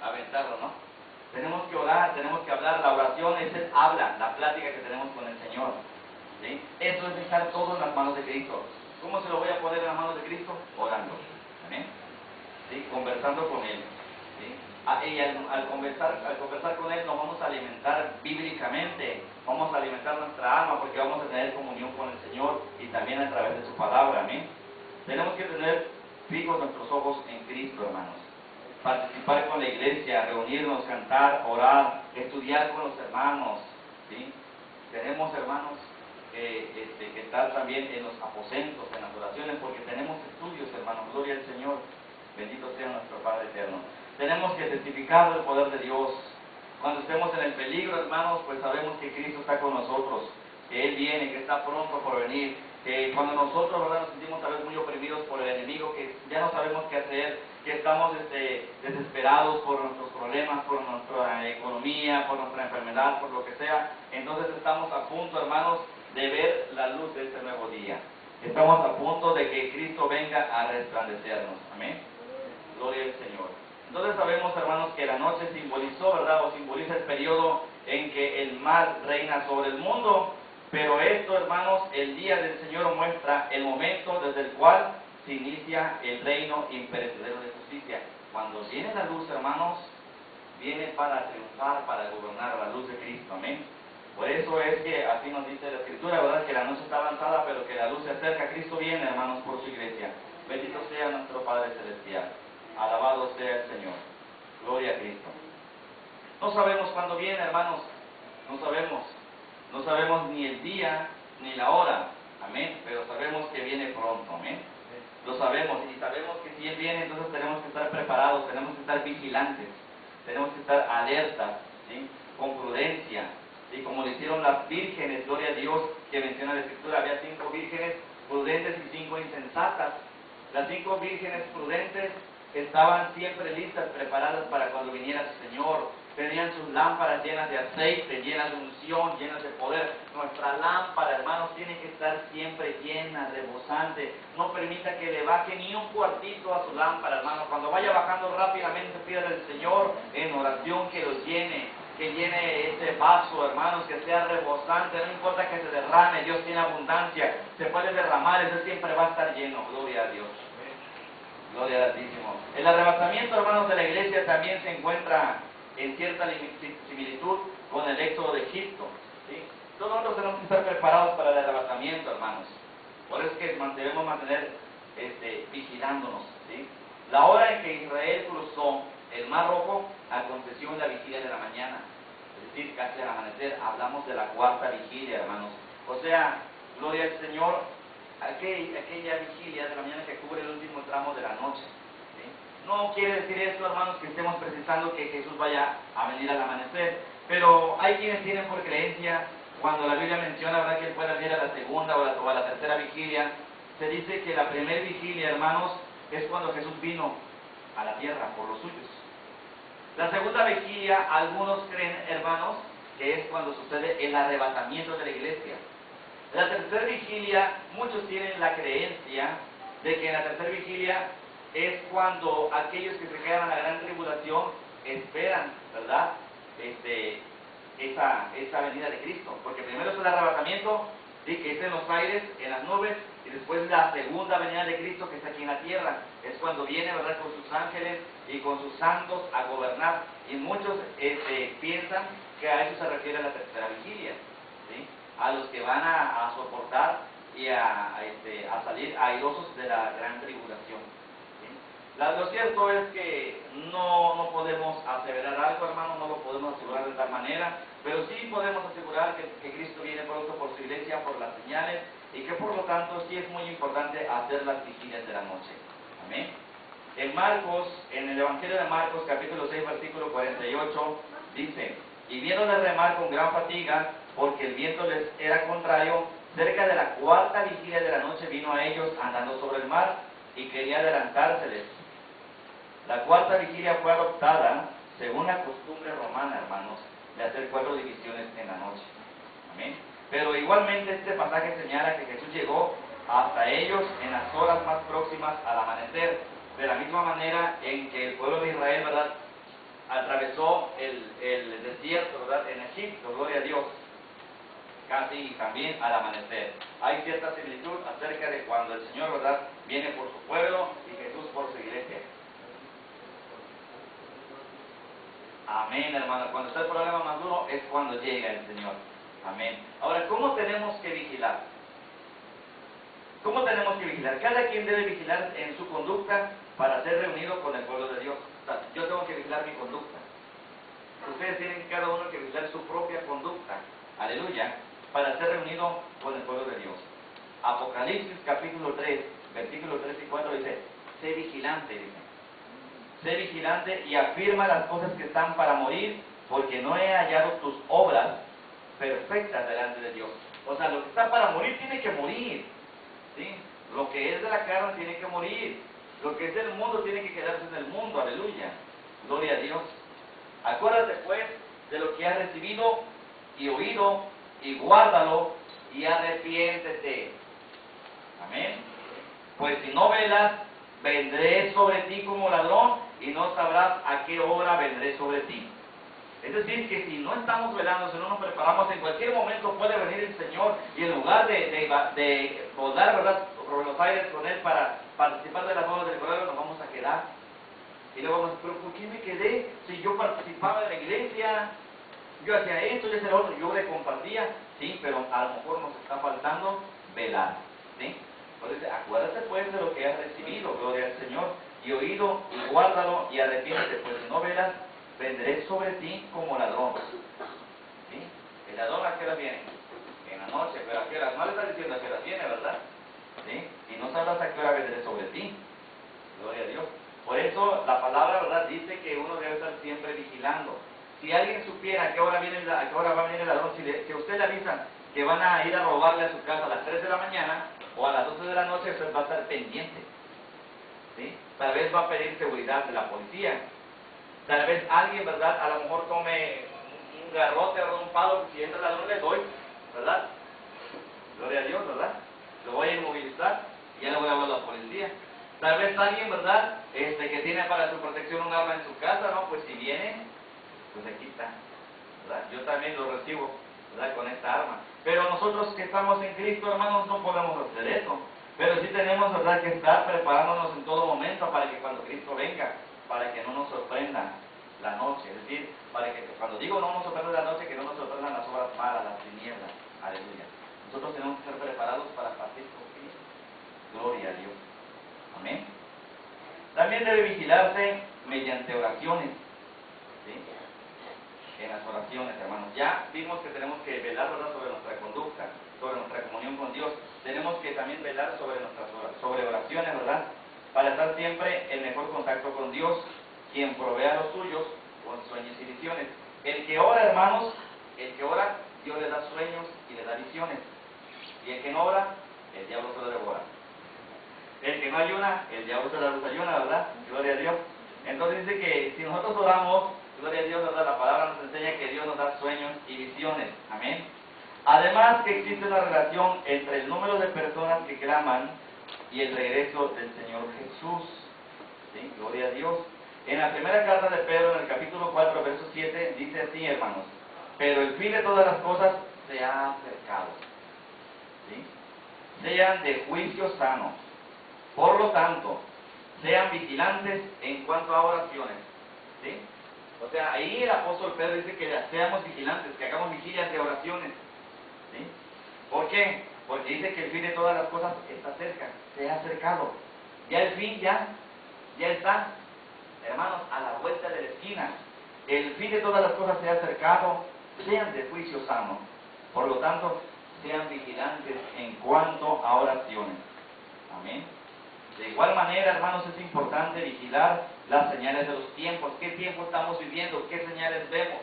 aventarlo, ¿no? Tenemos que orar, tenemos que hablar. La oración es el habla, la plática que tenemos con el Señor. ¿Sí? Eso es dejar todo en las manos de Cristo. ¿Cómo se lo voy a poner en las manos de Cristo? Orando. ¿Amén? ¿Sí? Conversando con Él. ¿Sí? Y al conversar con Él nos vamos a alimentar bíblicamente. Vamos a alimentar nuestra alma, porque vamos a tener comunión con el Señor y también a través de su palabra. Amén. Tenemos que tener fijos nuestros ojos en Cristo, hermanos. Participar con la iglesia, reunirnos, cantar, orar, estudiar con los hermanos. ¿Sí? Tenemos, hermanos, que estar también en los aposentos, en las oraciones, porque tenemos estudios, hermanos. Gloria al Señor. Bendito sea nuestro Padre eterno. Tenemos que testificar del poder de Dios. Cuando estemos en el peligro, hermanos, pues sabemos que Cristo está con nosotros, que Él viene, que está pronto por venir. Que cuando nosotros, ¿verdad?, nos sentimos tal vez muy oprimidos por el enemigo, que ya no sabemos qué hacer, que estamos desesperados por nuestros problemas, por nuestra economía, por nuestra enfermedad, por lo que sea, entonces estamos a punto, hermanos, de ver la luz de este nuevo día. Estamos a punto de que Cristo venga a resplandecernos. Amén. Gloria al Señor. Entonces sabemos, hermanos, que la noche simbolizó, ¿verdad?, o simboliza el periodo en que el mal reina sobre el mundo. Pero esto, hermanos, el día del Señor muestra el momento desde el cual se inicia el reino imperecedero de justicia. Cuando viene la luz, hermanos, viene para triunfar, para gobernar, la luz de Cristo. Amén. Por eso es que así nos dice la Escritura, ¿verdad?, que la noche está avanzada, pero que la luz se acerca. Cristo viene, hermanos, por su iglesia. Bendito sea nuestro Padre Celestial. Alabado sea el Señor. Gloria a Cristo. No sabemos cuándo viene, hermanos. No sabemos. No sabemos ni el día ni la hora. Amén. Pero sabemos que viene pronto. Amén. Lo sabemos. Y sabemos que si Él viene, entonces tenemos que estar preparados, tenemos que estar vigilantes, tenemos que estar alertas, ¿sí?, con prudencia. Y como lo hicieron las vírgenes, gloria a Dios, que menciona la Escritura, había 5 vírgenes prudentes y 5 insensatas. Las 5 vírgenes prudentes estaban siempre listas, preparadas para cuando viniera su Señor. Tenían sus lámparas llenas de aceite, llenas de unción, llenas de poder. Nuestra lámpara, hermanos, tiene que estar siempre llena, rebosante. No permita que le baje ni un cuartito a su lámpara, hermano. Cuando vaya bajando rápidamente, pídale al Señor en oración que los llene. que llene ese vaso, hermanos, que sea rebosante, no importa que se derrame, Dios tiene abundancia, se puede derramar, eso siempre va a estar lleno, gloria a Dios. Gloria al Altísimo. El arrebatamiento, hermanos, de la iglesia también se encuentra en cierta similitud con el éxodo de Egipto. ¿Sí? Todos nosotros tenemos que estar preparados para el arrebatamiento, hermanos. Por eso es que debemos mantener vigilándonos. ¿Sí? La hora en que Israel cruzó el Mar Rojo aconteció en la vigilia de la mañana, es decir, casi al amanecer. Hablamos de la cuarta vigilia, hermanos. O sea, gloria al Señor, aquella vigilia de la mañana que cubre el último tramo de la noche. ¿Sí? No quiere decir esto, hermanos, que estemos precisando que Jesús vaya a venir al amanecer, pero hay quienes tienen por creencia, cuando la Biblia menciona, ¿verdad?, que Él puede venir a la segunda o a la tercera vigilia, se dice que la primera vigilia, hermanos, es cuando Jesús vino a la tierra por los suyos. La segunda vigilia, algunos creen, hermanos, que es cuando sucede el arrebatamiento de la iglesia. La tercera vigilia, muchos tienen la creencia de que en la tercera vigilia es cuando aquellos que se quedan a la gran tribulación esperan, ¿verdad?, esa venida de Cristo. Porque primero es el arrebatamiento, ¿sí?, que es en los aires, en las nubes, y después la segunda venida de Cristo, que está aquí en la tierra. Es cuando viene, ¿verdad?, con sus ángeles y con sus santos a gobernar. Y muchos piensan que a eso se refiere la tercera vigilia, ¿sí?, a los que van a soportar y a salir airosos de la gran tribulación. ¿Sí? Lo cierto es que no podemos aseverar algo, hermano, no lo podemos asegurar de tal manera, pero sí podemos asegurar que Cristo viene pronto por su iglesia, por las señales, y que por lo tanto sí es muy importante hacer las vigilias de la noche. Amén. En Marcos, en el Evangelio de Marcos, capítulo 6, versículo 48, dice: y viéndoles remar con gran fatiga, porque el viento les era contrario, cerca de la cuarta vigilia de la noche vino a ellos andando sobre el mar y quería adelantárseles. La cuarta vigilia fue adoptada según la costumbre romana, hermanos, de hacer 4 divisiones en la noche. Amén. Pero igualmente este pasaje señala que Jesús llegó hasta ellos en las horas más próximas al amanecer, de la misma manera en que el pueblo de Israel, ¿verdad?, atravesó el desierto, ¿verdad?, en Egipto, gloria a Dios, casi también al amanecer. Hay cierta similitud acerca de cuando el Señor, ¿verdad?, viene por su pueblo y Jesús por su iglesia. Amén, hermano. Cuando está el problema más duro es cuando llega el Señor. Amén. Ahora, ¿cómo tenemos que vigilar? ¿Cómo tenemos que vigilar? Cada quien debe vigilar en su conducta para ser reunido con el pueblo de Dios. O sea, yo tengo que vigilar mi conducta. Ustedes tienen cada uno que vigilar su propia conducta. Aleluya. Para ser reunido con el pueblo de Dios. Apocalipsis capítulo 3, versículos 3 y 4 dice: sé vigilante, dice. Sé vigilante y afirma las cosas que están para morir, porque no he hallado tus obras perfectas delante de Dios. O sea, lo que está para morir tiene que morir. ¿Sí? Lo que es de la carne tiene que morir. Lo que es del mundo tiene que quedarse en el mundo. Aleluya. Gloria a Dios. Acuérdate pues de lo que has recibido y oído, y guárdalo y arrepiéntete. Amén. Pues si no velas, vendré sobre ti como ladrón y no sabrás a qué hora vendré sobre ti. Es decir, que si no estamos velando, si no nos preparamos, en cualquier momento puede venir el Señor y en lugar de volar, ¿verdad?, sobre los aires con Él para participar de las bodas del Cordero, nos vamos a quedar. Y luego vamos a decir: pero ¿por qué me quedé? Si yo participaba de la iglesia, yo hacía esto, yo hacía lo otro, yo le compartía. Sí, pero a lo mejor nos está faltando velar. ¿Sí? Por eso, acuérdate pues de lo que has recibido, gloria al Señor, y oído, y guárdalo, y arrepiéntete, pues si no velas, vendré sobre ti como ladrón. ¿Sí? El ladrón, ¿a qué hora viene? En la noche, pero ¿a qué hora? No le está diciendo a qué hora viene, ¿verdad? ¿Sí? Y no sabrás a qué hora vendré sobre ti. Gloria a Dios. Por eso la palabra, ¿verdad?, dice que uno debe estar siempre vigilando. Si alguien supiera a qué hora va a venir el ladrón, si a usted le avisan que van a ir a robarle a su casa a las 3 de la mañana o a las 12 de la noche, usted va a estar pendiente. ¿Sí? Tal vez va a pedir seguridad de la policía. Tal vez alguien, ¿verdad?, a lo mejor tome un garrote o un palo, si entra el ladrón le doy, ¿verdad? Gloria a Dios, ¿verdad? Lo voy a inmovilizar y ya le voy a hablar a la policía. Tal vez alguien, ¿verdad?, que tiene para su protección un arma en su casa, ¿no? Pues si viene, pues aquí está. ¿verdad? Yo también lo recibo, ¿verdad? Con esta arma. Pero nosotros que estamos en Cristo, hermanos, no podemos hacer eso. Pero sí tenemos, ¿verdad?, que estar preparándonos en todo momento para que cuando Cristo venga, para que no nos sorprenda la noche. Es decir, para que cuando digo no nos sorprenda la noche, que no nos sorprendan las obras malas, las tinieblas. Aleluya. Nosotros tenemos que estar preparados para partir con Cristo. Gloria a Dios. Amén. También debe vigilarse mediante oraciones. ¿Sí? En las oraciones, hermanos. Ya vimos que tenemos que velar, ¿verdad?, sobre nuestra conducta, sobre nuestra comunión con Dios. Tenemos que también velar sobre oraciones, ¿verdad?, para estar siempre en mejor contacto con Dios, quien provee a los suyos con sueños y visiones. El que ora, hermanos, el que ora, Dios le da sueños y le da visiones. Y el que no ora, el diablo se lo devora. El que no ayuna, el diablo se lo desayuna, ¿verdad? Gloria a Dios. Entonces dice que si nosotros oramos, gloria a Dios, ¿verdad?, la palabra nos enseña que Dios nos da sueños y visiones. Amén. Además que existe una relación entre el número de personas que claman y el regreso del Señor Jesús. ¿Sí? Gloria a Dios. En la primera carta de Pedro, en el capítulo 4, verso 7, dice así, hermanos: pero el fin de todas las cosas se ha acercado. ¿Sí? Sean de juicio sano. Por lo tanto, sean vigilantes en cuanto a oraciones. ¿Sí? O sea, ahí el apóstol Pedro dice que seamos vigilantes, que hagamos vigilias de oraciones. ¿Sí? ¿Por qué? Porque dice que el fin de todas las cosas está cerca, se ha acercado. Ya el fin ya está, hermanos, a la vuelta de la esquina. El fin de todas las cosas se ha acercado, sean de juicio sano. Por lo tanto, sean vigilantes en cuanto a oraciones. Amén. De igual manera, hermanos, es importante vigilar las señales de los tiempos. ¿Qué tiempo estamos viviendo? ¿Qué señales vemos?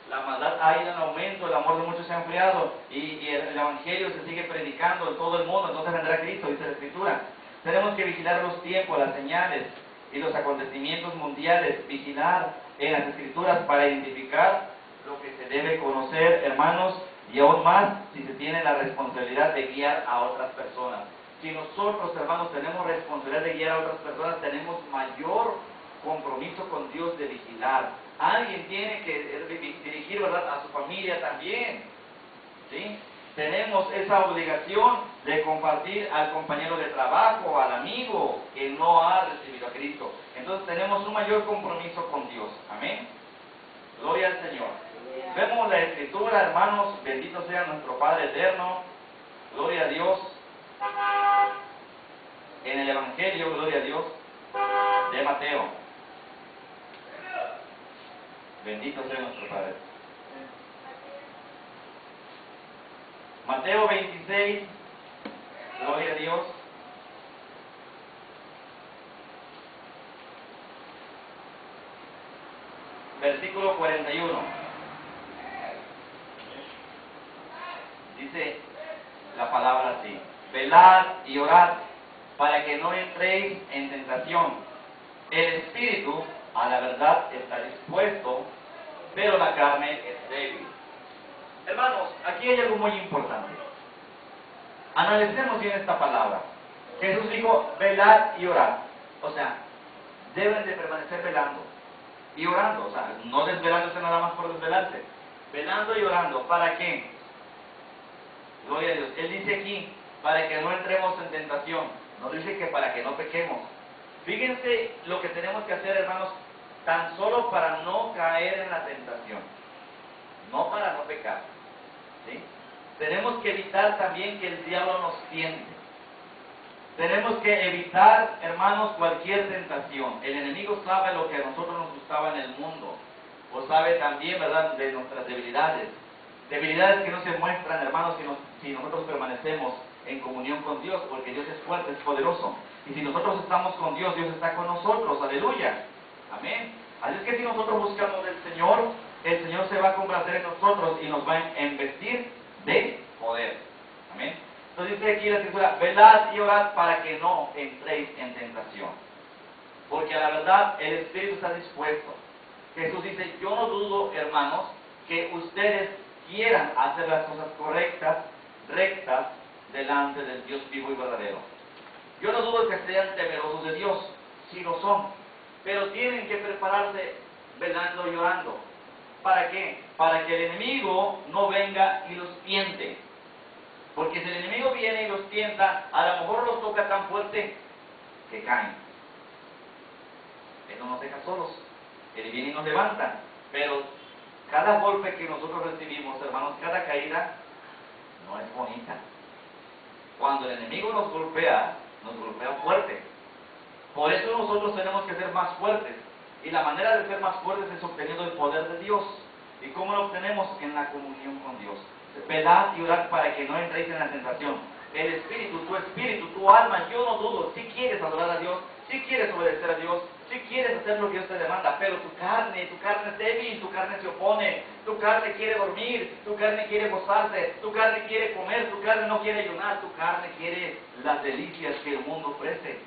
La maldad ha ido en aumento, el amor de muchos se ha enfriado y el Evangelio se sigue predicando en todo el mundo. Entonces vendrá Cristo, dice la Escritura. Tenemos que vigilar los tiempos, las señales y los acontecimientos mundiales. Vigilar en las Escrituras para identificar lo que se debe conocer, hermanos, y aún más si se tiene la responsabilidad de guiar a otras personas. Si nosotros, hermanos, tenemos responsabilidad de guiar a otras personas, tenemos mayor compromiso con Dios de vigilar. Alguien tiene que dirigir, ¿verdad?, a su familia también. ¿Sí? Tenemos esa obligación de compartir al compañero de trabajo, al amigo que no ha recibido a Cristo. Entonces tenemos un mayor compromiso con Dios. Amén. Gloria al Señor. Vemos la Escritura, hermanos, bendito sea nuestro Padre eterno. Gloria a Dios. En el Evangelio, gloria a Dios, de Mateo. Bendito sea nuestro Padre. Mateo 26, gloria a Dios. Versículo 41. Dice la palabra así: velad y orad para que no entréis en tentación. El espíritu a la verdad está dispuesto, pero la carne es débil. Hermanos, aquí hay algo muy importante. Analicemos bien esta palabra. Jesús dijo, velad y orad. O sea, deben de permanecer velando y orando. O sea, no desvelándose nada más por desvelarse. Velando y orando. ¿Para qué? Gloria a Dios. Él dice aquí, para que no entremos en tentación. No dice que para que no pequemos. Fíjense lo que tenemos que hacer, hermanos, tan solo para no caer en la tentación. No para no pecar. ¿Sí? Tenemos que evitar también que el diablo nos tiente. Tenemos que evitar, hermanos, cualquier tentación. El enemigo sabe lo que a nosotros nos gustaba en el mundo. O sabe también, ¿verdad?, de nuestras debilidades. Debilidades que no se muestran, hermanos, si nosotros permanecemos en comunión con Dios, porque Dios es fuerte, es poderoso. Y si nosotros estamos con Dios, Dios está con nosotros. Aleluya. Amén. Así es que si nosotros buscamos del Señor, el Señor se va a complacer en nosotros y nos va a investir de poder. Amén. Entonces dice aquí la Escritura, velad y orad para que no entréis en tentación. Porque a la verdad el Espíritu está dispuesto. Jesús dice, yo no dudo, hermanos, que ustedes quieran hacer las cosas correctas, rectas, delante del Dios vivo y verdadero. Yo no dudo que sean temerosos de Dios, si lo son, pero tienen que prepararse velando y orando, ¿para qué? Para que el enemigo no venga y los tiente. Porque si el enemigo viene y los tienta, a lo mejor los toca tan fuerte que caen. Él no nos deja solos. Él viene y nos levanta. Pero cada golpe que nosotros recibimos, hermanos, cada caída no es bonita. Cuando el enemigo nos golpea fuerte. Por eso nosotros tenemos que ser más fuertes. Y la manera de ser más fuertes es obteniendo el poder de Dios. ¿Y cómo lo obtenemos? En la comunión con Dios. Velad y orad para que no entréis en la tentación. El espíritu, tu alma, yo no dudo, si quieres adorar a Dios, si quieres obedecer a Dios, si quieres hacer lo que Dios te demanda, pero tu carne es débil, tu carne se opone, tu carne quiere dormir, tu carne quiere gozarse, tu carne quiere comer, tu carne no quiere ayunar, tu carne quiere las delicias que el mundo ofrece.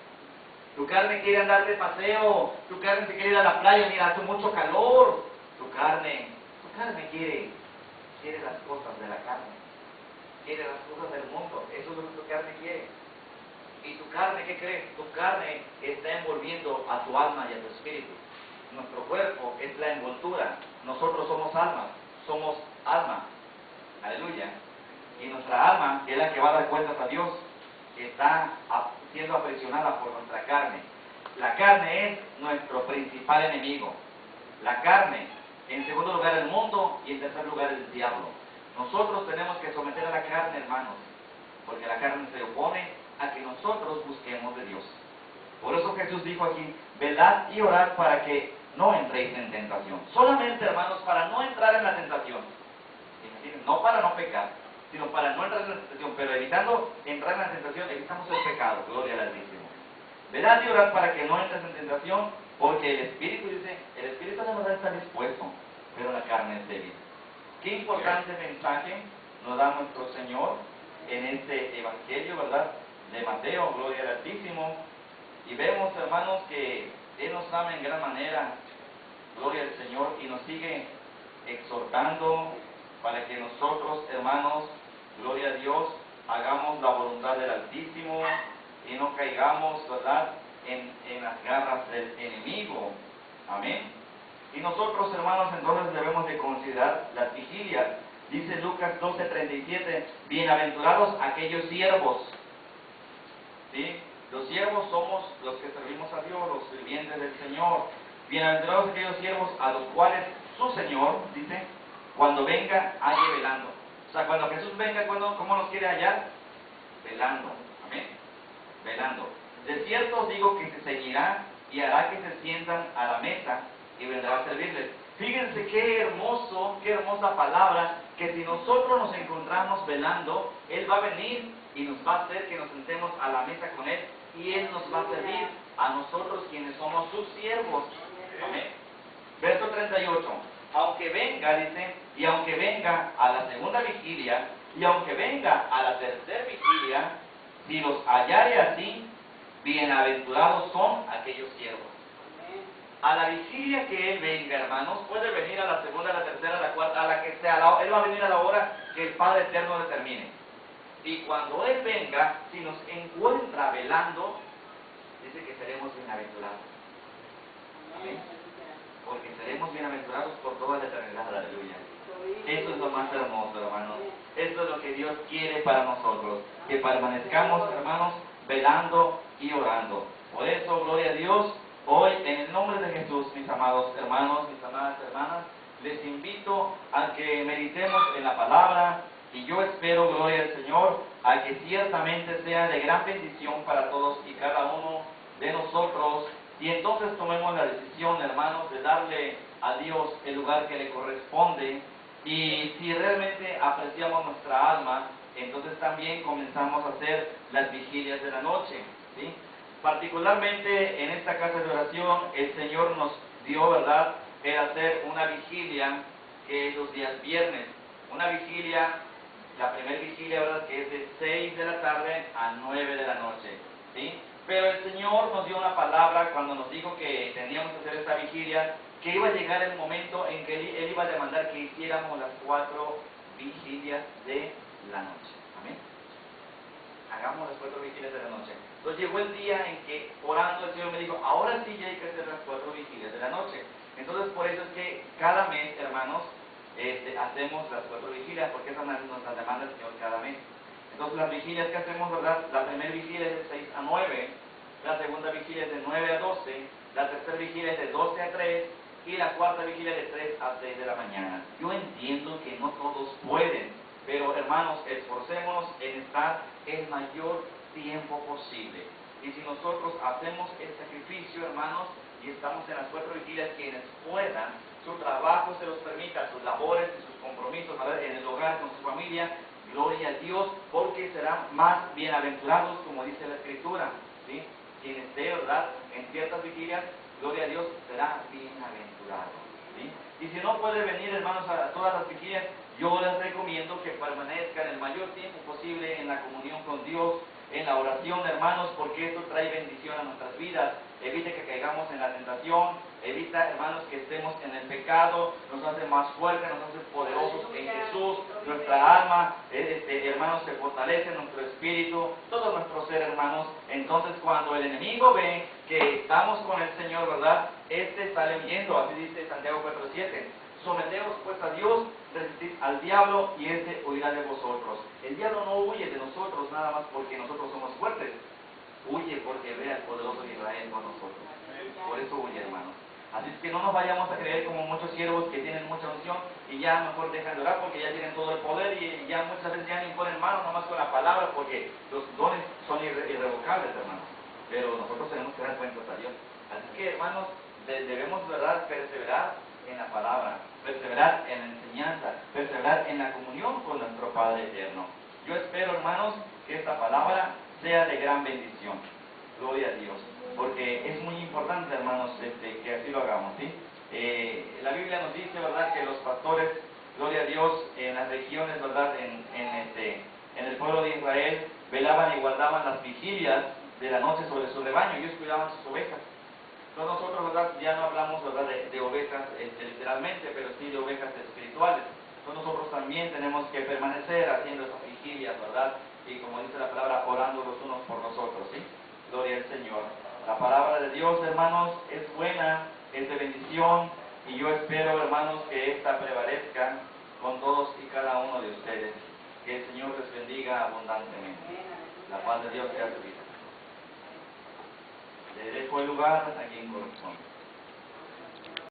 Tu carne quiere andar de paseo, tu carne se quiere ir a la playa, mira, hace mucho calor. Tu carne quiere las cosas de la carne, quiere las cosas del mundo, eso es lo que tu carne quiere. ¿Y tu carne qué crees? Tu carne está envolviendo a tu alma y a tu espíritu. Nuestro cuerpo es la envoltura, nosotros somos alma, aleluya. Y nuestra alma, que es la que va a dar cuentas a Dios, está siendo aprisionada por nuestra carne. La carne es nuestro principal enemigo. La carne, en segundo lugar el mundo y en tercer lugar el diablo. Nosotros tenemos que someter a la carne, hermanos, porque la carne se opone a que nosotros busquemos de Dios. Por eso Jesús dijo aquí, velad y orad para que no entréis en tentación. Solamente, hermanos, para no entrar en la tentación. No para no pecar, sino para no entrar en la tentación, pero evitando entrar en la tentación, evitamos el pecado, gloria al Altísimo. Velad y orad para que no entres en tentación, porque el Espíritu dice, el Espíritu de la verdad está dispuesto, pero la carne es débil. Qué importante mensaje nos da nuestro Señor en este Evangelio, ¿verdad? De Mateo, gloria al Altísimo. Y vemos, hermanos, que Él nos ama en gran manera, gloria al Señor, y nos sigue exhortando para que nosotros, hermanos, gloria a Dios, hagamos la voluntad del Altísimo y no caigamos, ¿verdad?, en las garras del enemigo. Amén. Y nosotros, hermanos, entonces debemos de considerar las vigilias. Dice Lucas 12:37, bienaventurados aquellos siervos. ¿Sí? Los siervos somos los que servimos a Dios, los sirvientes del Señor. Bienaventurados aquellos siervos a los cuales su Señor, dice, cuando venga, halle velando. O sea, cuando Jesús venga, ¿cómo nos quiere hallar? Velando. Amén. Velando. De cierto os digo que se ceñirá y hará que se sientan a la mesa y vendrá a servirles. Fíjense qué hermosa palabra, que si nosotros nos encontramos velando, Él va a venir y nos va a hacer que nos sentemos a la mesa con Él y Él nos va a servir a nosotros quienes somos sus siervos. Amén. Verso 38. Aunque venga, dice, y aunque venga a la segunda vigilia, y aunque venga a la tercera vigilia, si los hallare así, bienaventurados son aquellos siervos. A la vigilia que Él venga, hermanos, puede venir a la segunda, a la tercera, a la cuarta, a la que sea. Él va a venir a la hora que el Padre Eterno determine. Y cuando Él venga, si nos encuentra velando, dice que seremos bienaventurados. Amén. Porque seremos bienaventurados por toda la eternidad. Aleluya. Eso es lo más hermoso, hermanos. Esto es lo que Dios quiere para nosotros. Que permanezcamos, hermanos, velando y orando. Por eso, gloria a Dios. Hoy, en el nombre de Jesús, mis amados hermanos, mis amadas hermanas, les invito a que meditemos en la palabra y yo espero, gloria al Señor, a que ciertamente sea de gran bendición para todos y cada uno de nosotros y entonces tomemos la decisión, hermanos, de darle a Dios el lugar que le corresponde y si realmente apreciamos nuestra alma, entonces también comenzamos a hacer las vigilias de la noche, ¿sí? Particularmente en esta casa de oración, el Señor nos dio, ¿verdad?, el hacer una vigilia que es los días viernes. Una vigilia, la primera vigilia, ¿verdad?, que es de 6 de la tarde a 9 de la noche, ¿sí? Pero el Señor nos dio una palabra cuando nos dijo que teníamos que hacer esta vigilia, que iba a llegar el momento en que Él iba a demandar que hiciéramos las 4 vigilias de la noche. Amén. Hagamos las 4 vigilias de la noche. Entonces llegó el día en que orando el Señor me dijo, ahora sí ya hay que hacer las 4 vigilias de la noche. Entonces, por eso es que cada mes, hermanos, hacemos las 4 vigilias, porque esa nos las demanda el Señor cada mes. Entonces, las vigilias que hacemos, ¿verdad? La primera vigilia es de 6 a 9, la segunda vigilia es de 9 a 12, la tercera vigilia es de 12 a 3, y la cuarta vigilia de 3 a 6 de la mañana. Yo entiendo que no todos pueden, pero hermanos, esforcémonos en estar el mayor tiempo posible. Y si nosotros hacemos el sacrificio, hermanos, y estamos en las 4 vigilias, quienes puedan, su trabajo se los permita, sus labores y sus compromisos, ¿verdad?, en el hogar, con su familia, gloria a Dios, porque serán más bienaventurados, como dice la Escritura, ¿sí? Quien esté, ¿verdad?, en ciertas vigilias, gloria a Dios, será bienaventurado, ¿sí? Y si no puede venir, hermanos, a todas las vigilias, yo les recomiendo que permanezcan el mayor tiempo posible en la comunión con Dios, en la oración, hermanos, porque esto trae bendición a nuestras vidas. Evita que caigamos en la tentación, evita, hermanos, que estemos en el pecado, nos hace más fuertes, nos hace poderosos en Jesús, nuestra alma, hermanos, se fortalece, nuestro espíritu, todo nuestro ser, hermanos. Entonces, cuando el enemigo ve que estamos con el Señor, ¿verdad?, sale huyendo, así dice Santiago 4:7. Someteos pues a Dios, resistid al diablo y huirá de vosotros. El diablo no huye de nosotros nada más porque nosotros somos fuertes, huye porque ve al poderoso de Israel con nosotros. Por eso huye, hermanos. Así es que no nos vayamos a creer como muchos siervos que tienen mucha unción y ya mejor dejan de orar porque ya tienen todo el poder y ya muchas veces ya ni ponen mano nomás con la palabra porque los dones son irrevocables, hermanos. Pero nosotros tenemos que dar cuentas a Dios. Así que, hermanos, debemos, ¿verdad?, perseverar en la palabra, perseverar en la enseñanza, perseverar en la comunión con nuestro Padre eterno. Yo espero, hermanos, que esta palabra sea de gran bendición. Gloria a Dios. Porque es muy importante, hermanos, que así lo hagamos, ¿sí? La Biblia nos dice, ¿verdad?, que los pastores, gloria a Dios, en las regiones, ¿verdad?, en el pueblo de Israel, velaban y guardaban las vigilias de la noche sobre su rebaño. Ellos cuidaban sus ovejas. Entonces nosotros, ¿verdad?, ya no hablamos, ¿verdad?, de ovejas literalmente, pero sí de ovejas espirituales. Entonces nosotros también tenemos que permanecer haciendo esas vigilias, ¿verdad? Y como dice la palabra, orando los unos por los otros, ¿sí? Gloria al Señor. La palabra de Dios, hermanos, es buena, es de bendición, y yo espero, hermanos, que esta prevalezca con todos y cada uno de ustedes. Que el Señor les bendiga abundantemente. La paz de Dios sea su vida. Le dejo el lugar a quien corresponde.